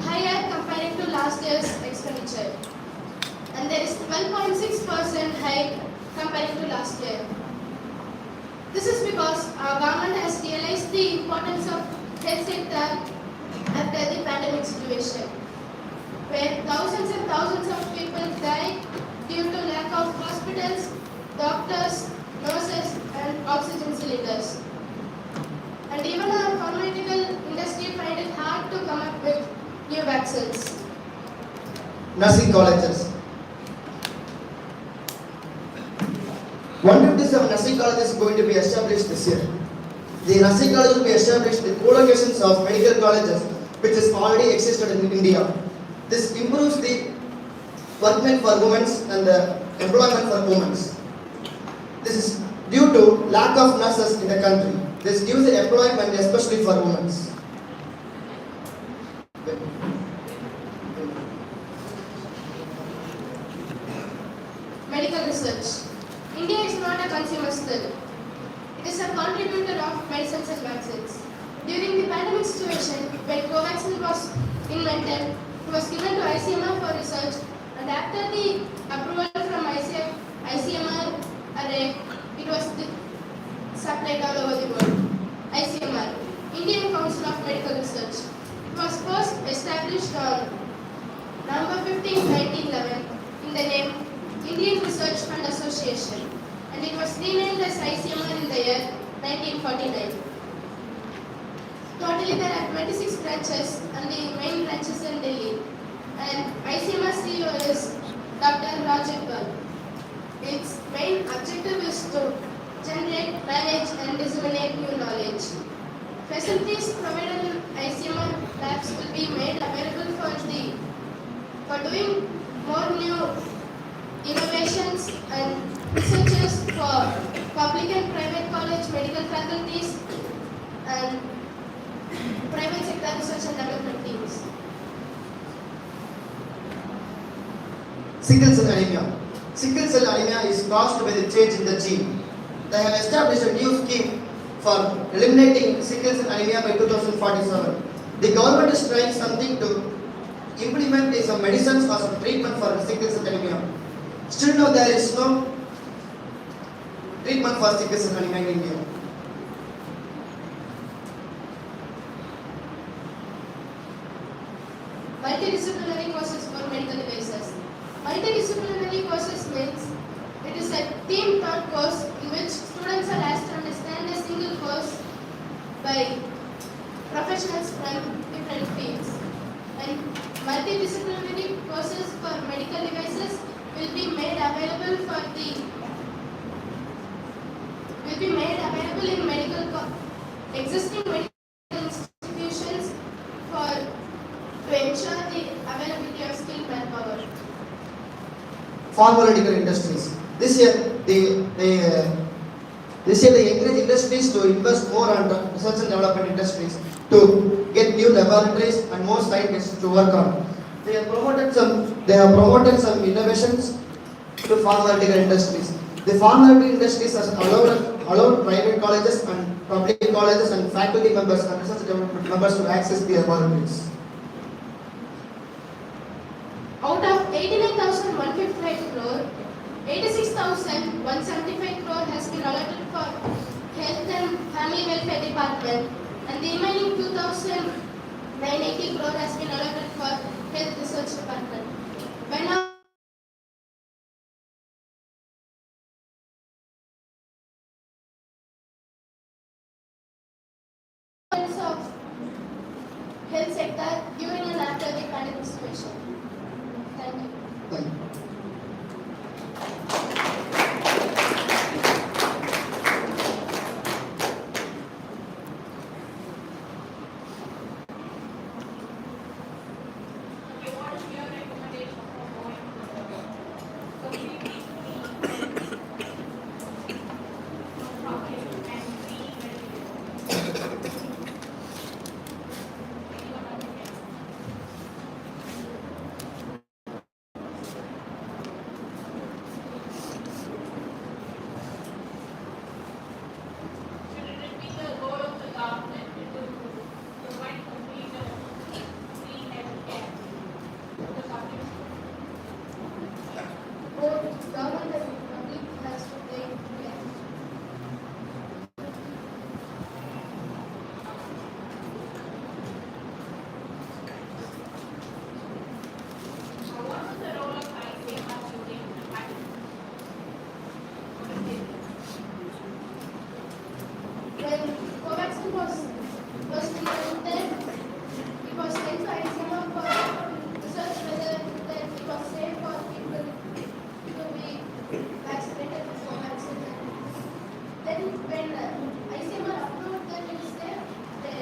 higher compared to last year's expenditure. And there is 12.6% hike compared to last year. This is because our government has realized the importance of health sector after the pandemic situation, where thousands and thousands of people died due to lack of hospitals, doctors, nurses and oxygen cylinders. And even our pharmaceutical industry find it hard to come up with new vaccines. Nursing colleges. 157 nursing colleges is going to be established this year. The nursing college will be established in co-locations of medical colleges which is already existed in India. This improves the workment for women and the employment for women. This is due to lack of nurses in the country. This gives the employment especially for women. Medical research. India is not a consumer still. It is a contributor of medicines and vaccines. During the pandemic situation, when Covaxin was invented, it was given to ICMR for research, and after the approval from ICMR array, it was supplied all over the world. ICMR, Indian Council of Medical Research. It was first established on November 15, 1911 in the name Indian Research Fund Association, and it was renamed as ICMR in the year 1949. Totally there are 26 branches, and the main branch is in Delhi. And ICMR CEO is Dr. Rajagopal. Its main objective is to generate, manage and disseminate new knowledge. Facilities provided in ICMR labs will be made available for doing more new innovations and researches for public and private college medical faculties and private sector research and development teams. sickle cell anemia. Sickle cell anemia is caused by the change in the gene. They have established a new scheme for eliminating sickle cell anemia by 2047. The government is trying something to implement some medicines or some treatment for sickle cell anemia. Still now there is no treatment for sickle cell anemia in India. Multidisciplinary courses for medical devices. Multidisciplinary courses means it is a team taught course in which students are asked to understand a single course by professionals from different fields. And multidisciplinary courses for medical devices will be made available in existing medical institutions to ensure the availability of skilled manpower. Pharmaceutical industries. This year they encourage industries to invest more on research and development industries to get new laboratories and more scientists to work on. They have promoted some innovations to pharmaceutical industries. The pharmaceutical industries has allowed private colleges and public colleges and faculty members and research development members to access the laboratories. Out of 89,158 crore, 86,175 crore has been allotted for Health and Family Welfare Department, and the remaining 2,980 crore has been allotted for Health Research Department. When of health sector during and after the pandemic situation. Thank you. Thank you. Both government and public has to take care. When covaxin was invented, it was sent to ICMR for research whether that it was safe for people to be vaccinated with covaxin. Then when ICMR approved that it is safe, they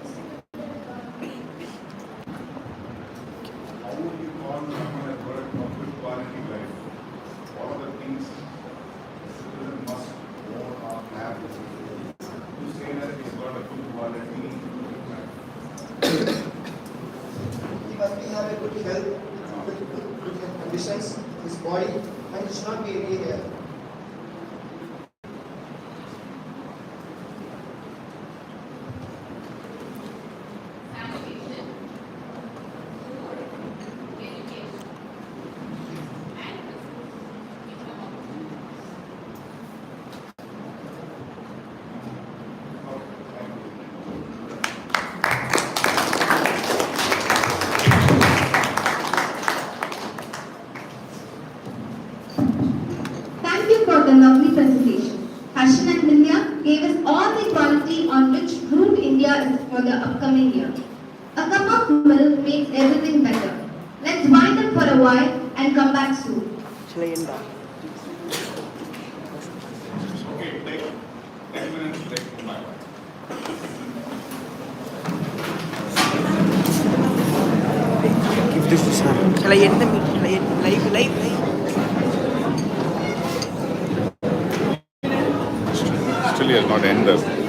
distributed it. How would you call the word public quality life? What are the things a citizen must own or have to say that he's got a good quality life? He must have a good health, good health conditions, his body, and it should not be any Sanitation, food, education, and Thank you for the lovely presentation. Harshan and Vindhya gave us all the quality on which route India is for the upcoming year. A cup of milk makes everything better. Let's wind up for a while and come back soon. Okay, take 10 minutes break from my wife. Give this to Sam. Shall I end the meeting? Live. Still he has not ended.